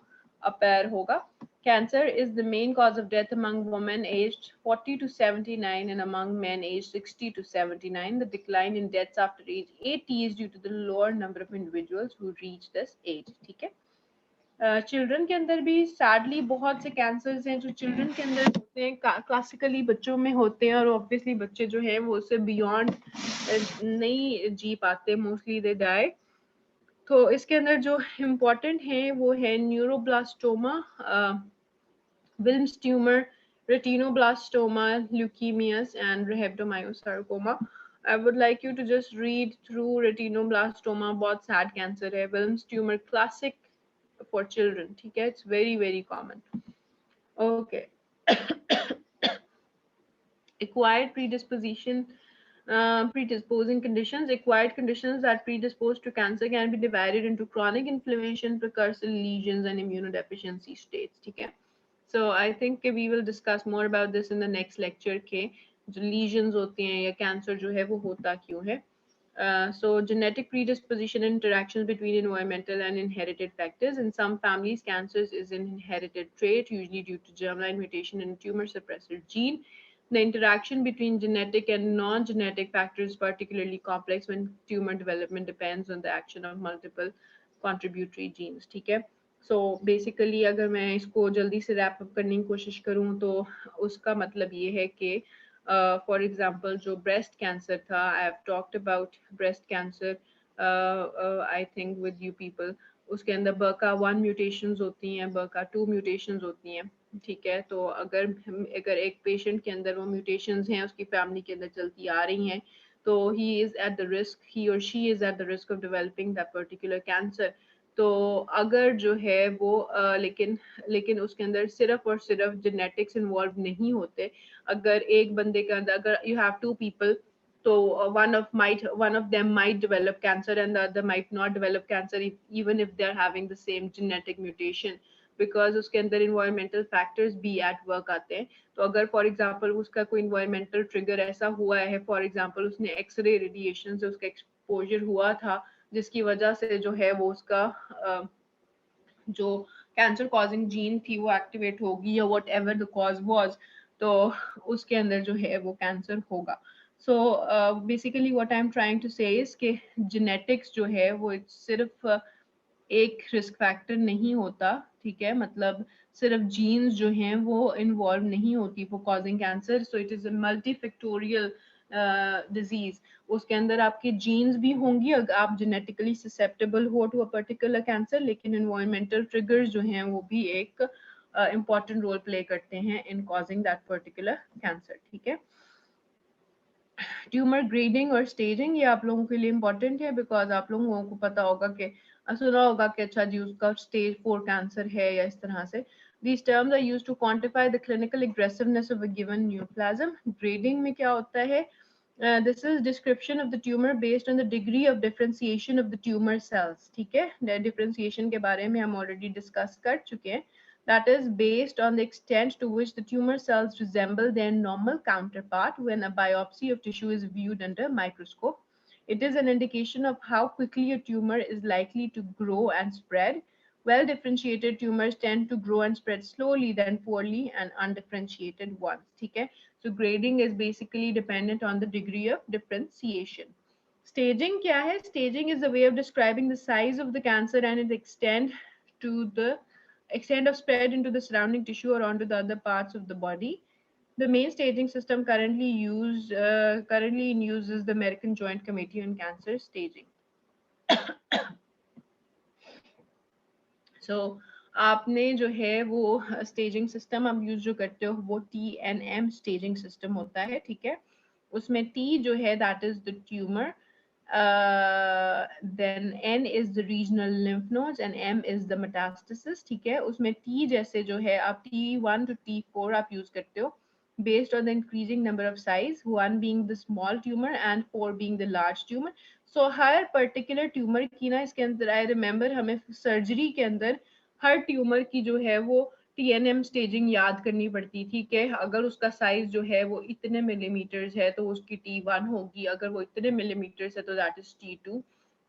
appear होगा. Cancer is the main cause of death among women aged 40 to 79 and among men aged 60 to 79. The decline in deaths after age 80 is due to the lower number of individuals who reach this age, ठीक है. Children के अंदर भी sadly बहुत से cancers हैं जो children के अंदर होते हैं, क्लासिकली बच्चों में होते हैं, और ऑब्वियसली बच्चे जो हैं वो उससे बियॉन्ड नहीं जी पाते, मोस्टली दे डाई. तो इसके अंदर जो इम्पोर्टेंट है वो है neuroblastoma, Wilms tumor, retinoblastoma, leukemias, and rhabdomyosarcoma. I would like you to just read through retinoblastoma, बहुत sad cancer है. Wilms tumor classic for children, ठीक है, it's very very common. Okay. Acquired predisposition, predisposing conditions. Acquired conditions that predispose to cancer can be divided into chronic inflammation, precursor lesions, and immunodeficiency states, ठीक है. So I think we will discuss more about this in the next lecture के जो lesions होती हैं या cancer जो है वो होता क्यों है. So genetic predisposition and interactions between environmental and inherited factors. In some families, cancers is an inherited trait, usually due to germline mutation in a tumor suppressor gene. The interaction between genetic and non-genetic factors is particularly complex when tumor development depends on the action of multiple contributory genes, ठीक है. So basically अगर मैं इसको जल्दी से wrap up करने की कोशिश करूँ तो उसका मतलब ये है कि for example जो breast cancer था, I have talked about breast cancer I think with you people. उसके अंदर BRCA1 mutations होती हैं, BRCA2 mutations होती हैं, ठीक है. तो अगर एक पेशेंट के अंदर वो म्यूटेशंस हैं, उसकी फैमिली के अंदर चलती आ रही हैं, तो he is at the risk, he or she is at the risk of developing that particular cancer. तो अगर जो है वो लेकिन उसके अंदर सिर्फ और सिर्फ जेनेटिक्स इन्वॉल्व नहीं होते. अगर एक बंदे के अंदर अगर you have two people, so one of them might develop cancer and the other might not develop cancer even if they are having the same genetic mutation, because उसके अंदर environmental factors भी at work आते हैं. तो अगर for example उसका कोई environmental trigger ऐसा हुआ है, for example उसने X-ray radiation से उसका exposure हुआ था जिसकी वजह से जो है वो उसका जो कैंसर कॉजिंग जीन थी वो एक्टिवेट होगी या whatever the cause was, तो उसके अंदर जो है वो कैंसर होगा. So basically what I am trying to say is कि जेनेटिक्स जो है वो सिर्फ एक रिस्क फैक्टर नहीं होता, ठीक है, मतलब सिर्फ जीन्स जो हैं वो इन्वॉल्व नहीं होती for causing cancer. So it is a multi factorial disease. उसके अंदर आपके जीन्स भी होंगी अगर आप जेनेटिकली ससेप्टेबल हो टू अ पर्टिकुलर कैंसर, लेकिन इन्वायरमेंटल ट्रिगर्स जो हैं वो भी एक इम्पॉर्टेंट रोल प्ले करते हैं इन कॉजिंग दैट पर्टिकुलर कैंसर, ठीक है. ट्यूमर ग्रेडिंग और स्टेजिंग ये आप लोगों के लिए इम्पोर्टेंट है बिकॉज आप लोगों को पता होगा कि सुना होगा कि अच्छा जी उसका स्टेज 4 कैंसर है या इस तरह से. These terms are used to quantify the clinical aggressiveness of a given neoplasm. Grading में क्या होता है? This is description of the tumor based on the degree of differentiation of the tumor cells. ठीक है, differentiation के बारे में हम already discuss कर चुके हैं. That is based on the extent to which the tumor cells resemble their normal counterpart when a biopsy of tissue is viewed under a microscope. It is an indication of how quickly a tumor is likely to grow and spread. Well-differentiated tumors tend to grow and spread slowly than poorly and undifferentiated ones. ठीक है? So grading is basically dependent on the degree of differentiation. Staging क्या है? Staging is a way of describing the size of the cancer and its extent of spread into the surrounding tissue or onto the other parts of the body. The main staging system currently in use is the American Joint Committee on Cancer Staging. So आपने जो है वो staging system आप use जो करते हो वो TNM staging system होता है, ठीक है. उसमें T जो है that is the tumour, then N is the regional lymph nodes and M is the metastasis, ठीक है. उसमें T जैसे जो है आप T1 to T4 आप यूज करते हो based on the increasing number of size, 1 being the small tumor and 4 being the large tumor. So her particular tumour की ना इसके अंदर आई रिमेम्बर हमें सर्जरी के अंदर हर ट्यूमर की जो है वो TNM स्टेजिंग याद करनी पड़ती थी कि अगर उसका साइज जो है वो इतने मिलीमीटर्स है तो उसकी T1 होगी, अगर वो इतने मिलीमीटर्स है तो दैट इज T2.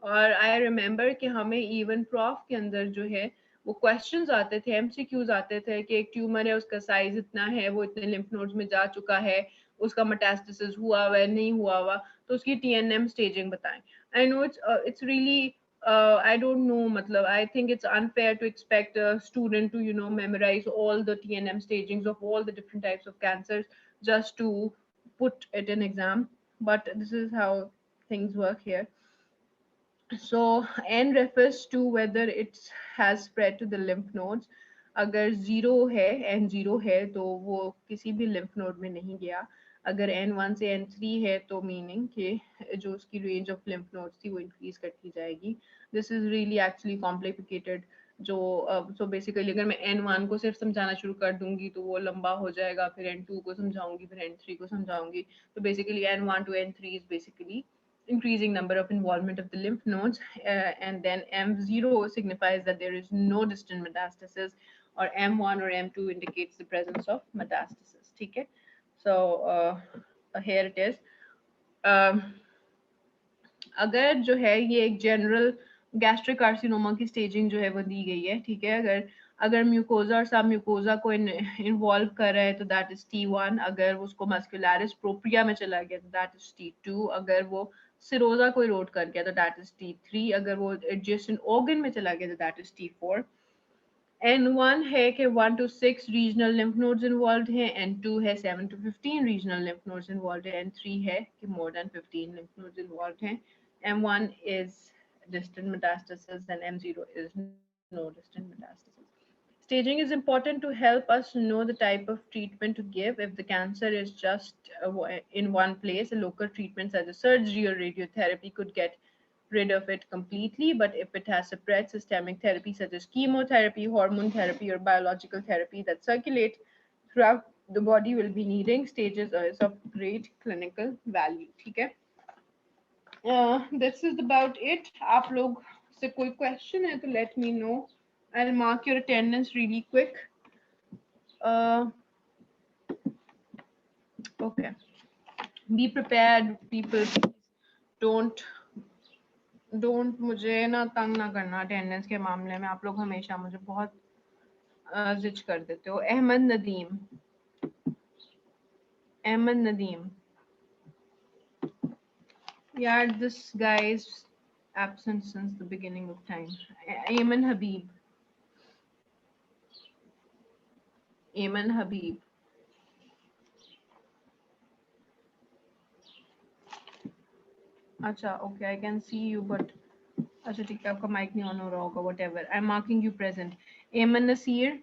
और आई रिमेम्बर कि हमें इवन प्रॉफ के अंदर जो है वो क्वेश्चंस आते थे, MCQs आते थे कि एक ट्यूमर है उसका साइज इतना है, वो इतने लिम्फ नोड्स में जा चुका है, उसका मेटास्टेसिस हुआ हुआ है नहीं हुआ हुआ, तो उसकी TNM स्टेजिंग बताएं. I know it's really I don't know, matlab, I think it's unfair to expect a student to, memorize all the TNM stagings of all the different types of cancers just to put it in exam. But this is how things work here. So N refers to whether it has spread to the lymph nodes. अगर zero है N0 है तो वो किसी भी lymph node में नहीं गया. अगर N1 से N3 है तो मीनिंग कि जो उसकी रेंज ऑफ lymph nodes थी वो इंक्रीज करती जाएगी. This is really actually complicated. जो सो बेसिकली अगर मैं N1 को सिर्फ समझाना शुरू कर दूंगी तो वो लंबा हो जाएगा, फिर N2 को समझाऊंगी, फिर N3 को समझाऊंगी. तो basically N1 to N3 is basically increasing number of involvement of the lymph nodes, and then M0 signifies that there is no distant metastasis, or M1 or M2 indicates the presence of metastasis. ठीक है, so here it is. अगर जो है ये एक general gastric carcinoma की staging जो है वो दी गई है, ठीक है. अगर म्यूकोजा और सब म्यूकोजा को इन्वॉल्व कर रहा है तो दैट इज T1. अगर उसको मस्कुलरिस प्रोप्रिया में चला गया तो दैट इज T2. अगर वो सिरोजा को इरोड कर गया तो दैट इज T3. अगर वो एडजेसेंट ऑर्गन में चला गया तो दैट इज T4. N1 है कि 1 to 6 regional lymph nodes involve हैं, N2 है 7 to 15 regional lymph nodes involve है, N3 है कि more than 15 lymph nodes involve हैं. M1 is distant metastasis and M0 is no distant metastasis. Staging is important to help us know the type of treatment to give. If the cancer is just in one place, a local treatment such as surgery or radiotherapy could get rid of it completely. But if it has spread, systemic therapy such as chemotherapy, hormone therapy, or biological therapy that circulate throughout the body will be needing. Stages is of great clinical value. ठीक है, this is about it. आप लोग से कोई question है तो let me know. I'll mark your attendance really quick. Okay. Be prepared, people. Don't मुझे ना तंग ना करना अटेंडेंस के मामले में. आप लोग हमेशा मुझे बहुत जिच कर देते हो. Ahmad Nadeem. Ayman Nadeem. Yeah, this guy is absent since the beginning of time. Ayman Habib. Ayman Habib. अच्छा, okay, I can see you, but अच्छा ठीक है, आपका mic नहीं on हो रहा होगा, whatever. I'm marking you present. Ayman Nasir.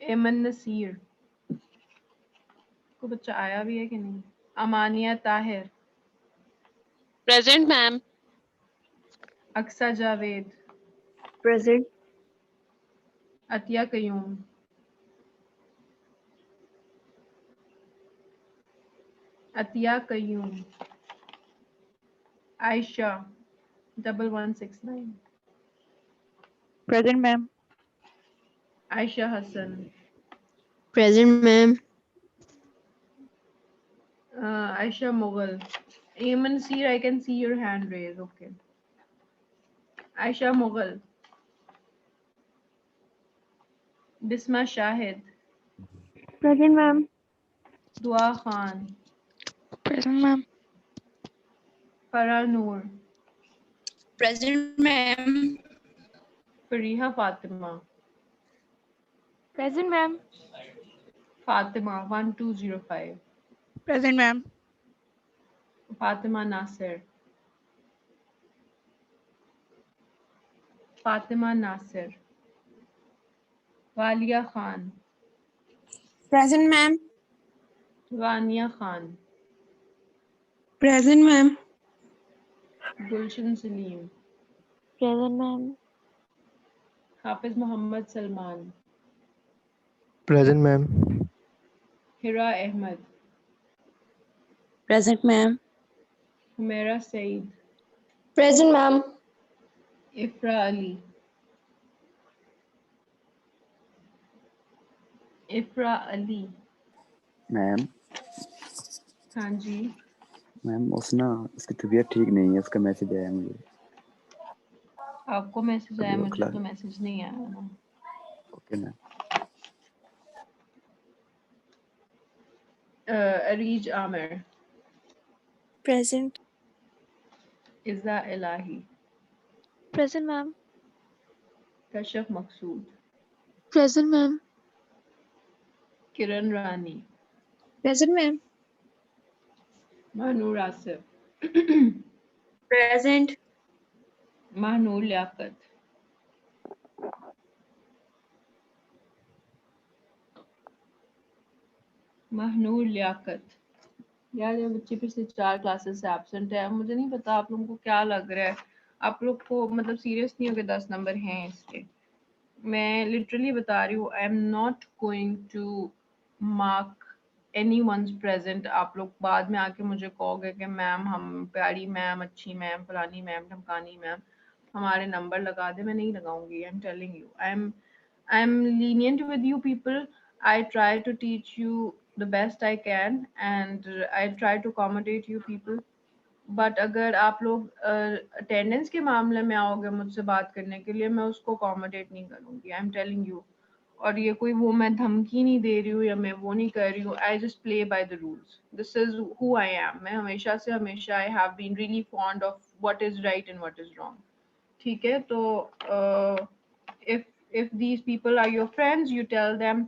Ayman Nasir. को बच्चा आया भी है कि नहीं? Amania Tahir. Present, ma'am. Aqsa Javed. Present. Atiya Qayyum. Atiya Qayyum. Ayesha 1169. Present, ma'am. Ayesha Hasan. Present, ma'am. Aisha Mughal. Ayman Nasir, I can see your hand raised. Okay. Aisha Mughal. Bisma Shahid. Present, ma'am. Dua Khan. Present, ma'am. Farah Noor. Present, ma'am. Fariha Fatima. Present, ma'am. Fatima 1205. Present, ma'am. Fatima Nasir. Fatima Nasir. Walia Khan. Present, ma'am. Vania Khan. Present, ma'am. Gulshan Salim. Present, ma'am. Hafiz Muhammad Salman. Present, ma'am. Hira Ahmed. Present, ma'am. Humaira Saeed. Present, ma'am. Ifra Ali. Ifra Ali. Ma'am हाँ जी. Ma'am उसकी तबीयत ठीक नहीं है, उसका message आया मुझे. आपको मैसेज आया, अभी वो मुझे क्लास. तो मैसेज नहीं आया ना. Okay ma'am. Areej Amer. Present. Izza Elahi. Present, ma'am. Kashaf Maqsood. Present, ma'am. Kiran Rani. Present, ma'am. Mahnur Asif. Present. Mahnur Liaquat. Mahnur Liaquat. यार ये बच्ची पिछले 4 क्लासेस से एब्सेंट है. मुझे नहीं पता आप लोगों को क्या लग रहा है. आप लोग को मतलब सीरियस नहीं हो कि 10 नंबर हैं इसके. मैं लिटरली बता रही हूँ, I am not going to mark any ones present. आप लोग बाद में आके मुझे कहोगे कि मैम हम प्यारी मैम, अच्छी मैम, फलानी मैम, ढमकानी मैम, हमारे नंबर लगा दे. मैं नहीं लगाऊंगी. I am telling you. I am lenient with you people. I try to teach you the best I can and I try to accommodate you people. But अगर आप लोग attendance के मामले में आओगे मुझसे बात करने के लिए, मैं उसको अकोमोडेट नहीं करूँगी. I am telling you. और ये कोई वो मैं धमकी नहीं दे रही हूँ या मैं वो नहीं कर रही हूँ. I just play by the rules. This is who I am. मैं हमेशा I have been really fond of what is right and what is wrong. ठीक है, तो if these people are your friends, you tell them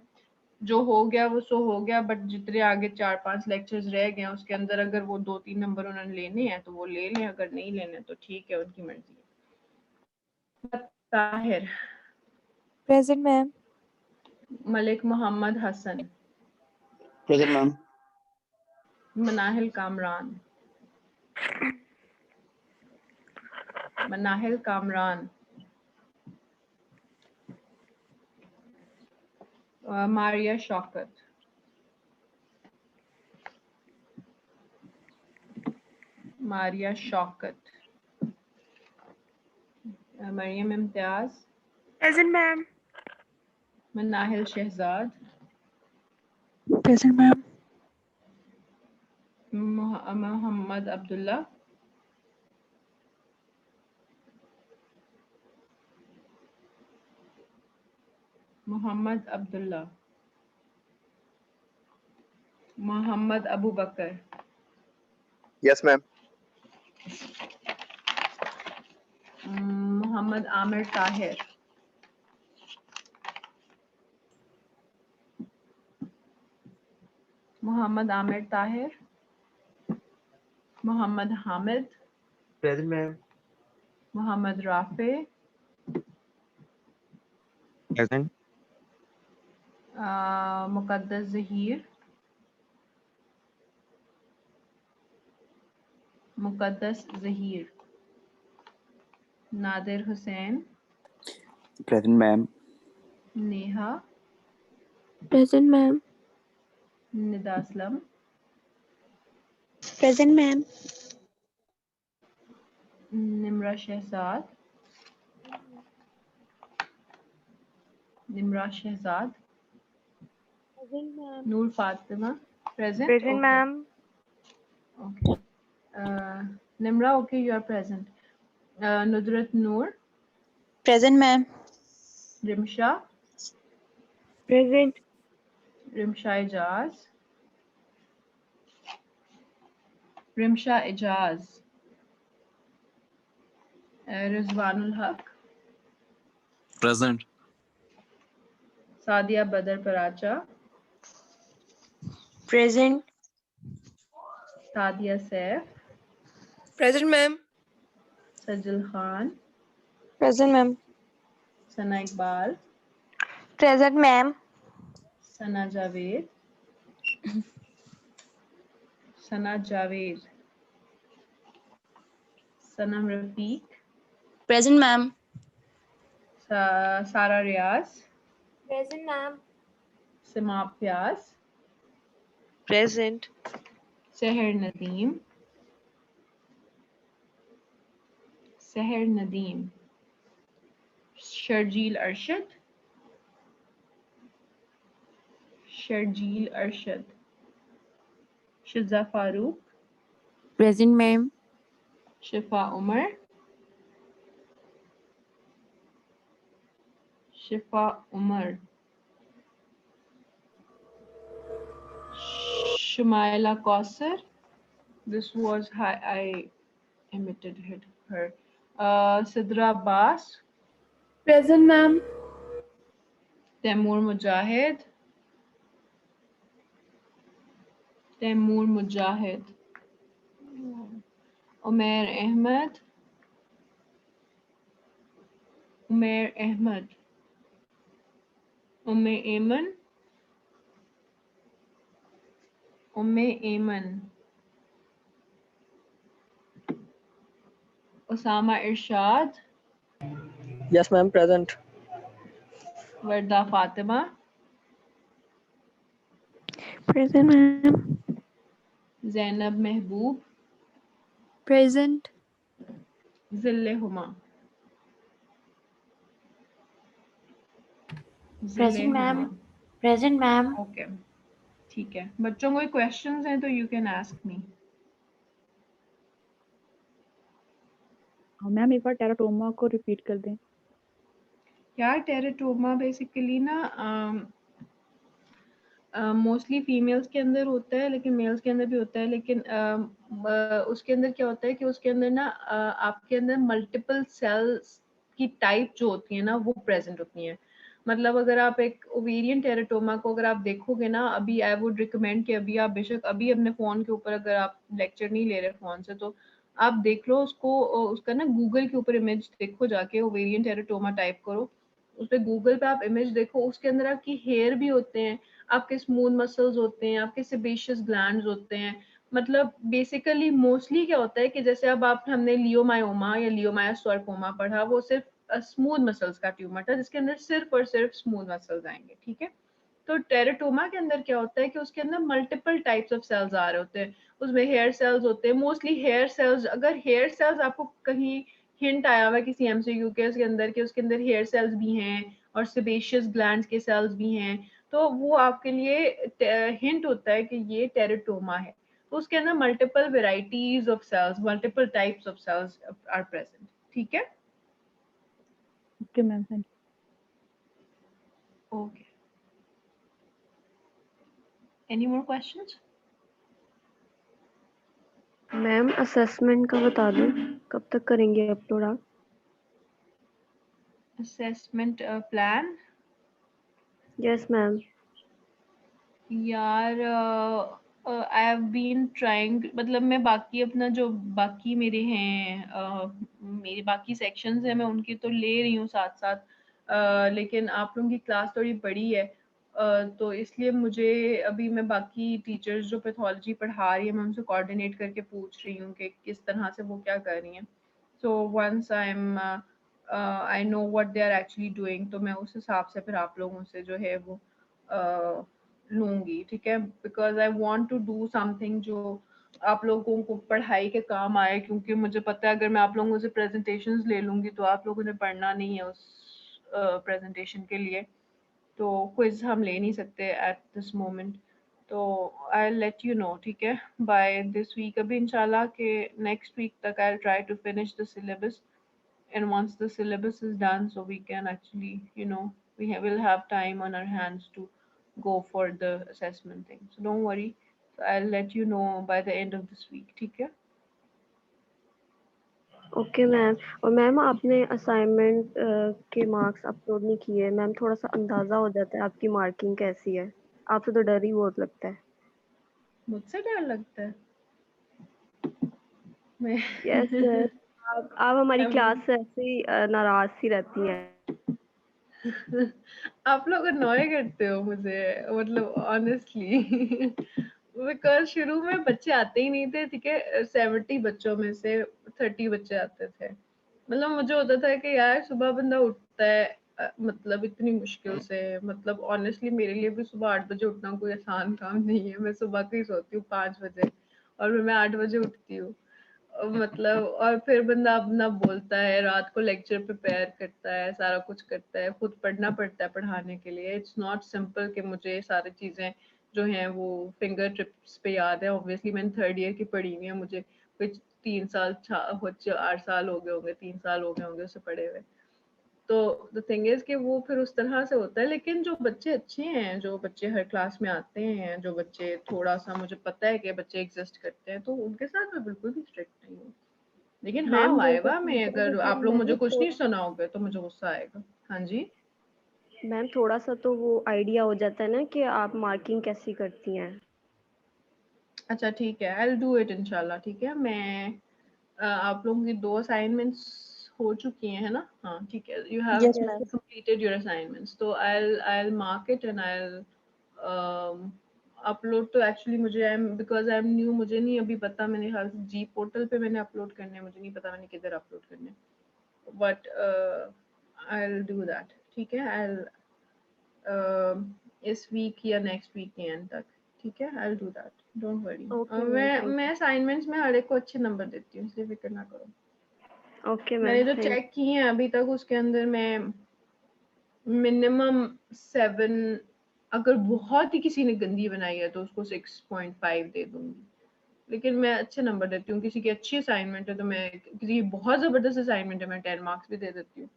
जो हो गया वो सो हो गया. बट जितने आगे 4-5 लेक्चर्स रह गए हैं उसके अंदर अगर वो 2-3 नंबर उन्होंने लेने हैं तो वो ले लें, अगर नहीं लेने तो ठीक है, उनकी मर्जी है. Tahir. Present, ma'am. Malik Mohammad Hasan. Present, ma'am. Manahil Kamran. Manahil Kamran. Maria Shaukat. Maria Shaukat. Maryam Imtiaz. Present, ma'am. Manahil Shahzad. Present, ma'am. Mohammad Abdullah. Mohammad Abdullah. Muhammad Abu Bakr. Yes, ma'am. Muhammad Amir Tahir. Muhammad Amir Tahir. Muhammad Hamid. Present, ma'am. Muhammad Rafi. Present. Muqaddas Zahir. Muqaddas Zahir. Nadir Hussain. Present, ma'am. Neha. Present, ma'am. Nida Aslam. Present, ma'am. Nimra Shehzad. Nimra Shehzad. Present, ma'am. Noor Fatima. Present? Present, Okay. ma'am. Okay. Nimra, okay, you are present. Nudrat Noor. Present, ma'am. Rimsha. Present. Rimsha Ijaz. Rimsha Ijaz. Rizwanul Haq. Present. Sadia Badar Paracha. Present. Sadia Saif. Present, ma'am. Sajil Khan. Present, ma'am. Sana Iqbal. Present, ma'am. Sana Javed. Sana Javed. Sanam Rafiq. Present, ma'am. Sara Riaz. Present, ma'am. Sima Pyas. Present. Seher Nadeem. Seher Nadeem. Sharjeel Arshad. Sharjeel Arshad. Shiza Farooq. Present, ma'am. Shifa Umar. Shifa Umar. Shumaila Kausar. This was how I imitated her. Sidra Abbas. Present, ma'am. Taimur Mujahid. Taimur Mujahid. Umair Ahmed. Umair Ahmed. Umme Ayman. Umme Ayman. Osama Irshad. Yes, ma'am. Present. Warda Fatima. Present, ma'am. Zainab Mehboob. Present. Zille Huma. Present, ma'am. Present, ma'am. Okay ठीक है बच्चों कोई questions हैं तो you can ask me ma'am एक बार teratoma को repeat कर दें यार टेरेटोमा बेसिकली ना मोस्टली फीमेल्स के अंदर होता है लेकिन मेल्स के अंदर भी होता है लेकिन उसके अंदर क्या होता है कि उसके अंदर ना आपके अंदर मल्टीपल सेल्स की टाइप जो होती है ना वो प्रेजेंट होती हैं मतलब अगर आप एक ओवेरियन टेरेटोमा को अगर आप देखोगे ना अभी आई वुड रिकमेंड कि अभी आप बेशक अभी अपने फ़ोन के ऊपर अगर आप लेक्चर नहीं ले रहे फ़ोन से तो आप देख लो उसको उसका ना गूगल के ऊपर इमेज देखो जाके ओवेरियन टेरेटोमा टाइप करो उस पर गूगल पे आप इमेज देखो उसके अंदर आपकी हेयर भी होते हैं आपके स्मूथ मसल्स होते हैं आपके सेबेशियस ग्लैंड्स होते हैं मतलब बेसिकली मोस्टली क्या होता है कि जैसे अब आप हमने लियोमायोमा या लियोमायोसार्कोमा पढ़ा वो सिर्फ स्मूथ मसल्स का ट्यूमर था जिसके अंदर सिर्फ और सिर्फ स्मूथ मसल्स आएंगे ठीक है तो टेरेटोमा के अंदर क्या होता है कि उसके अंदर मल्टीपल टाइप्स ऑफ सेल्स आ रहे होते हैं उसमें हेयर सेल्स होते हैं मोस्टली हेयर सेल्स अगर हेयर सेल्स आपको कहीं हिंट आया हुआ है किसी एमसीक्यू के उसके अंदर कि उसके अंदर हेयर सेल्स भी हैं और सेबेशियस ग्लैंड्स के सेल्स भी हैं तो वो आपके लिए हिंट होता है कि ये टेरेटोमा है तो उसके अंदर multiple varieties of cells multiple types of cells are present ठीक है okay ma'am thank okay any more questions ma'am assessment का बता दो, कब तक करेंगे अपलोड आप? Assessment plan yes ma'am. यार आई हैव बीन ट्राइंग, मतलब मैं बाकी अपना जो बाकी मेरे हैं मेरे बाकी सेक्शंस हैं मैं उनकी तो ले रही हूँ साथ साथ, लेकिन आप लोगों की क्लास थोड़ी बड़ी है, तो इसलिए मुझे अभी मैं बाकी टीचर्स जो पैथोलॉजी पढ़ा रही है मैं उनसे कोऑर्डिनेट करके पूछ रही हूँ कि किस तरह से वो क्या कर रही हैं। So once I know what they are actually doing, तो मैं उस हिसाब से फिर आप लोगों से जो है वो लूंगी, ठीक है, because I want to do something जो आप लोगों को पढ़ाई के काम आए, क्योंकि मुझे पता है अगर मैं आप लोगों से प्रेजेंटेशंस ले लूंगी तो आप लोगों ने पढ़ना नहीं है उस प्रेजेंटेशन के लिए, तो क्विज हम ले नहीं सकते एट दिस मोमेंट। तो आई लेट यू नो, ठीक है, बाय दिस वीक, अभी इंशाल्लाह के नेक्स्ट वीक तक I try to finish the syllabus, and once the syllabus is done, so we can actually, you know, will have time on our hands to go for the assessment thing, so don't worry, so I'll let you know by the end of this week, ठीक है। Okay ma'am. और ma'am आपने assignment के marks upload नहीं किए, ma'am थोड़ा सा अंदाजा हो जाता है आपकी मार्किंग कैसी है, आपसे तो डर ही बहुत लगता है। मुझसे डर लगता है? मैं यस सर। आप हमारी I'm- क्लास से ऐसे ही नाराज सी रहती हैं। आप लोग अनॉय करते हो मुझे, मतलब ऑनेस्टली बिकॉज शुरू में बच्चे आते ही नहीं थे, ठीक है, 70 बच्चों में से 30 बच्चे आते थे, मतलब मुझे होता था कि यार सुबह बंदा उठता है, मतलब इतनी मुश्किल से, मतलब ऑनेस्टली मेरे लिए भी सुबह 8 बजे उठना कोई आसान काम नहीं है, मैं सुबह की सोती हूँ 5 बजे और फिर मैं 8 बजे उठती हूँ, मतलब और फिर बंदा अपना बोलता है, रात को लेक्चर प्रिपेयर करता है, सारा कुछ करता है, खुद पढ़ना पड़ता है पढ़ाने के लिए, इट्स नॉट सिंपल कि मुझे ये सारी चीजें जो हैं वो फिंगर टिप्स पे याद है, ऑब्वियसली मैंने 3rd ईयर की पढ़ी हुई है, मुझे कुछ 3 साल 8 साल हो गए होंगे, 3 साल हो गए होंगे उसे पढ़े हुए, तो द थिंग इज कि वो फिर उस तरह से होता है, लेकिन जो बच्चे अच्छे हैं, जो बच्चे हर क्लास में आते हैं, जो बच्चे थोड़ा सा मुझे पता है कि बच्चे एग्जिस्ट करते हैं, तो उनके साथ मैं बिल्कुल भी स्ट्रिक्ट नहीं हूँ, लेकिन हाँ मैम वो तो वाइवा में ठीक है, अगर लेकिन आप लोग मुझे मैम कुछ नहीं सुनाओगे तो मुझे गुस्सा आएगा। हाँ जी मैम थोड़ा सा तो वो आइडिया हो जाता है ना कि आप मार्किंग कैसी करती हैं। अच्छा ठीक है, आई विल डू इट इंशाल्लाह, ठीक है, मैं आप लोगों की 2 असाइनमेंट्स हो चुकी हैं, है ना? हाँ ठीक है, you have Yes, ma'am. completed your assignments, तो I'll mark it and I'll upload, तो एक्चुअली मुझे बिकॉज आई एम न्यू, मुझे नहीं अभी पता, मैंने ख्याल से जी पोर्टल पे मैंने अपलोड करने हैं, मुझे नहीं पता मैंने किधर अपलोड करने, but I will do that, ठीक है, आई विल इस वीक या नेक्स्ट वीक के एंड तक, ठीक है, I will do that, don't worry. Okay ma'am, मैं असाइनमेंट्स में हर एक को अच्छे नंबर देती हूँ, इसलिए फिक्र ना करो। ओके मैंने मैम, जो चेक किए हैं अभी तक उसके अंदर मैं मिनिमम 7, अगर बहुत ही किसी ने गंदी बनाई है तो उसको 6.5 दे दूंगी, लेकिन मैं अच्छे नंबर देती हूँ, किसी की अच्छी असाइनमेंट है तो मैं, किसी की बहुत जबरदस्त असाइनमेंट है मैं 10 मार्क्स भी दे देती हूँ,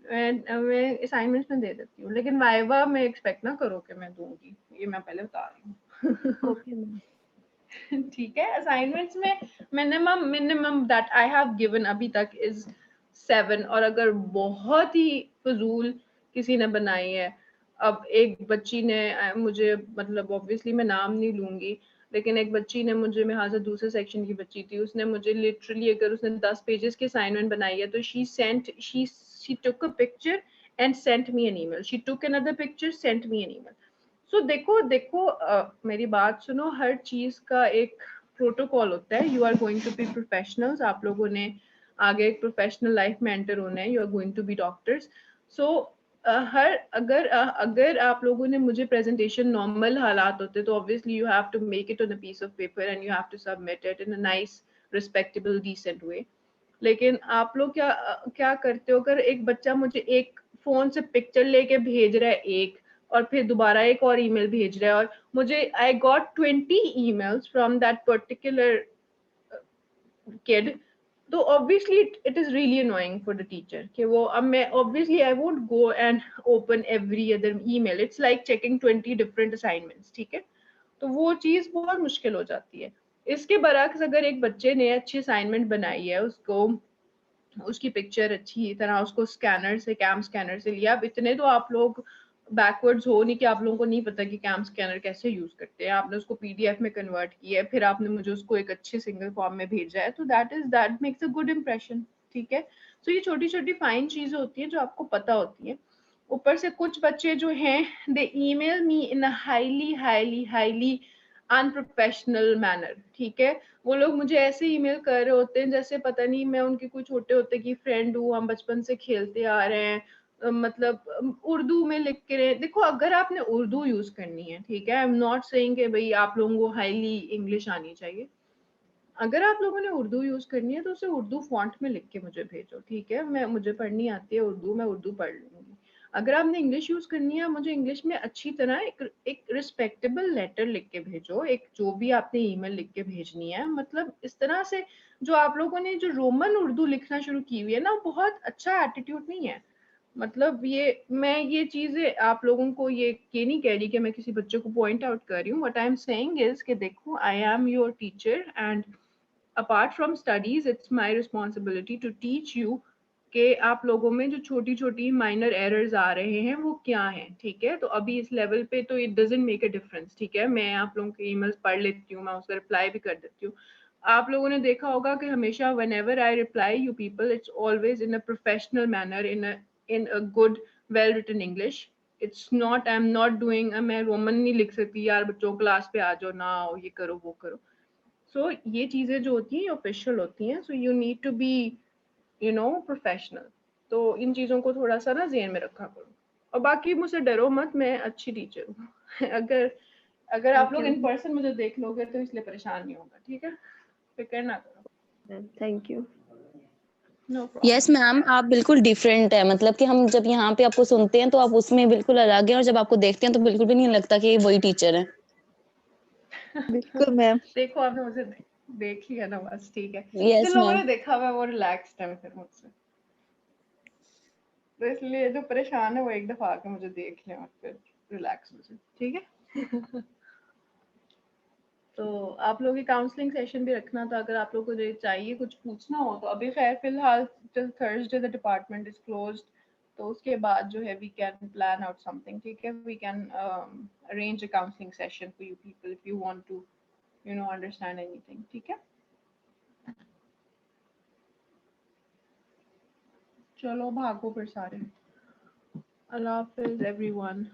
मैं असाइनमेंट्स में दे देती हूँ, लेकिन वाइवा में एक्सपेक्ट ना करो कि मैं दूंगी, ये मैं पहले बता रही हूँ। Okay ma'am. ठीक है, असाइनमेंट्स में minimum that I have given अभी तक इज 7, और अगर बहुत ही फजूल किसी ने बनाई है, अब एक बच्ची ने मुझे, मतलब ऑब्वियसली मैं नाम नहीं लूंगी, लेकिन एक बच्ची ने मुझे, मेरे से दूसरे सेक्शन की बच्ची थी, उसने मुझे लिटरली, अगर उसने 10 पेजेस की असाइनमेंट बनाई है तो she took a picture and sent me an email, she took another picture, sent me an email, सो देखो देखो मेरी बात सुनो, हर चीज का एक प्रोटोकॉल होता है, you are going to be professionals, आप लोगों ने आगे एक प्रोफेशनल लाइफ में एंटर होना है, you are going to be doctors, so अगर आप लोगों ने, मुझे प्रेजेंटेशन नॉर्मल हालात होते तो obviously you have to make it on a piece of paper and you have to submit it in a nice respectable decent way, लेकिन आप लोग क्या करते हो, अगर एक बच्चा मुझे एक फोन से पिक्चर लेके भेज रहा है एक, और फिर दोबारा एक और ईमेल भेज रहा है, और मुझे I got 20 emails from that particular kid, तो obviously it is really annoying for the teacher कि वो, अब मैं obviously I won't go and open every other email, it's like checking 20 different assignments, ठीक है, तो वो चीज बहुत मुश्किल हो जाती है, इसके बरक्स अगर एक बच्चे ने अच्छी असाइनमेंट बनाई है, उसको उसकी पिक्चर अच्छी तरह उसको स्कैनर से कैम स्कैनर से लिया। अब इतने तो आप लोग बैकवर्ड्स हो नहीं कि आप लोगों को नहीं पता कि कैम स्कैनर कैसे यूज करते हैं। आपने उसको पीडीएफ में कन्वर्ट किया है, फिर आपने मुझे उसको एक अच्छे सिंगल फॉर्म में भेजा है, तो that makes a good impression. ठीक है, तो ये छोटी छोटी फाइन चीजें होती हैं जो आपको पता होती है। ऊपर से कुछ बच्चे जो हैं, they email me in a highly unprofessional manner. ठीक है, वो लोग मुझे ऐसे ईमेल कर रहे होते हैं जैसे पता नहीं मैं उनकी कोई छोटे होते की फ्रेंड हूँ, हम बचपन से खेलते आ रहे हैं। मतलब उर्दू में लिख के रहे। देखो, अगर आपने उर्दू यूज करनी है, ठीक है, आई एम नॉट सेइंग कि भाई आप लोगों को हाईली इंग्लिश आनी चाहिए। अगर आप लोगों ने उर्दू यूज करनी है तो उसे उर्दू फॉन्ट में लिख के मुझे भेजो। ठीक है, मुझे पढ़नी आती है उर्दू, मैं उर्दू पढ़ लूंगी। अगर आपने इंग्लिश यूज करनी है, मुझे इंग्लिश में अच्छी तरह एक रिस्पेक्टेबल लेटर लिख के भेजो, एक जो भी आपने ईमेल लिख के भेजनी है। मतलब इस तरह से जो आप लोगों ने जो रोमन उर्दू लिखना शुरू की हुई है ना, बहुत अच्छा एटीट्यूड नहीं है। मतलब ये चीजें आप लोगों को ये नहीं कह रही कि मैं किसी बच्चे को पॉइंट आउट कर रही हूँ। What I am saying is कि देखो, I am your teacher and apart from studies it's my responsibility to teach you कि आप लोगों में जो छोटी छोटी माइनर एरर्स आ रहे हैं वो क्या हैं। ठीक है, तो अभी इस लेवल पे तो it doesn't make a difference. ठीक है, मैं आप लोगों के ईमेल्स पढ़ लेती हूँ, मैं उसका रिप्लाई भी कर देती हूँ। आप लोगों ने देखा होगा कि हमेशा whenever I reply you people, it's always in a professional manner, in a good well written English. It's not, I'm not doing, मैं रोमन नहीं लिख सकती यार बच्चों क्लास पे आ जाओ ना आओ, ये करो वो करो। सो ये चीजें जो होती हैं ऑफिशियल होती हैं। So you need to be professional. तो इन चीजों को थोड़ा सा ना ज़हन में रखा करो। और बाकी मुझसे डरो मत, मैं अच्छी टीचर हूँ। अगर आप लोग इन पर्सन मुझे देख लोगे तो इसलिए परेशान नहीं होगा। ठीक है, फिक्र ना करो। Thank you. No problem. Yes ma'am, आप बिल्कुल डिफरेंट है। मतलब कि हम जब यहाँ पे आपको सुनते हैं तो आप उसमें बिल्कुल अलग है, और जब आपको देखते हैं तो बिल्कुल भी नहीं लगता कि ये वही टीचर है। बिल्कुल मैम। देखो, आपने मुझे देख लिया ना, बस ठीक है। यस जिन लोगों मैम। ने देखा हुआ है वो रिलैक्स्ड है फिर मुझसे, तो इसलिए जो परेशान है वो एक दफा आके मुझे देख लें और फिर रिलैक्स हो जाए। ठीक है। तो आप लोग की काउंसलिंग सेशन भी रखना था अगर आप लोगों को चाहिए कुछ पूछना हो तो। अभी खैर फिलहाल Thursday the department is closed, तो उसके बाद जो है we can plan out something. ठीक है, we can arrange a counselling session for you people if you want to understand anything. ठीक है, चलो भागो फिर सारे। अल्लाह हाफिज एवरीवन।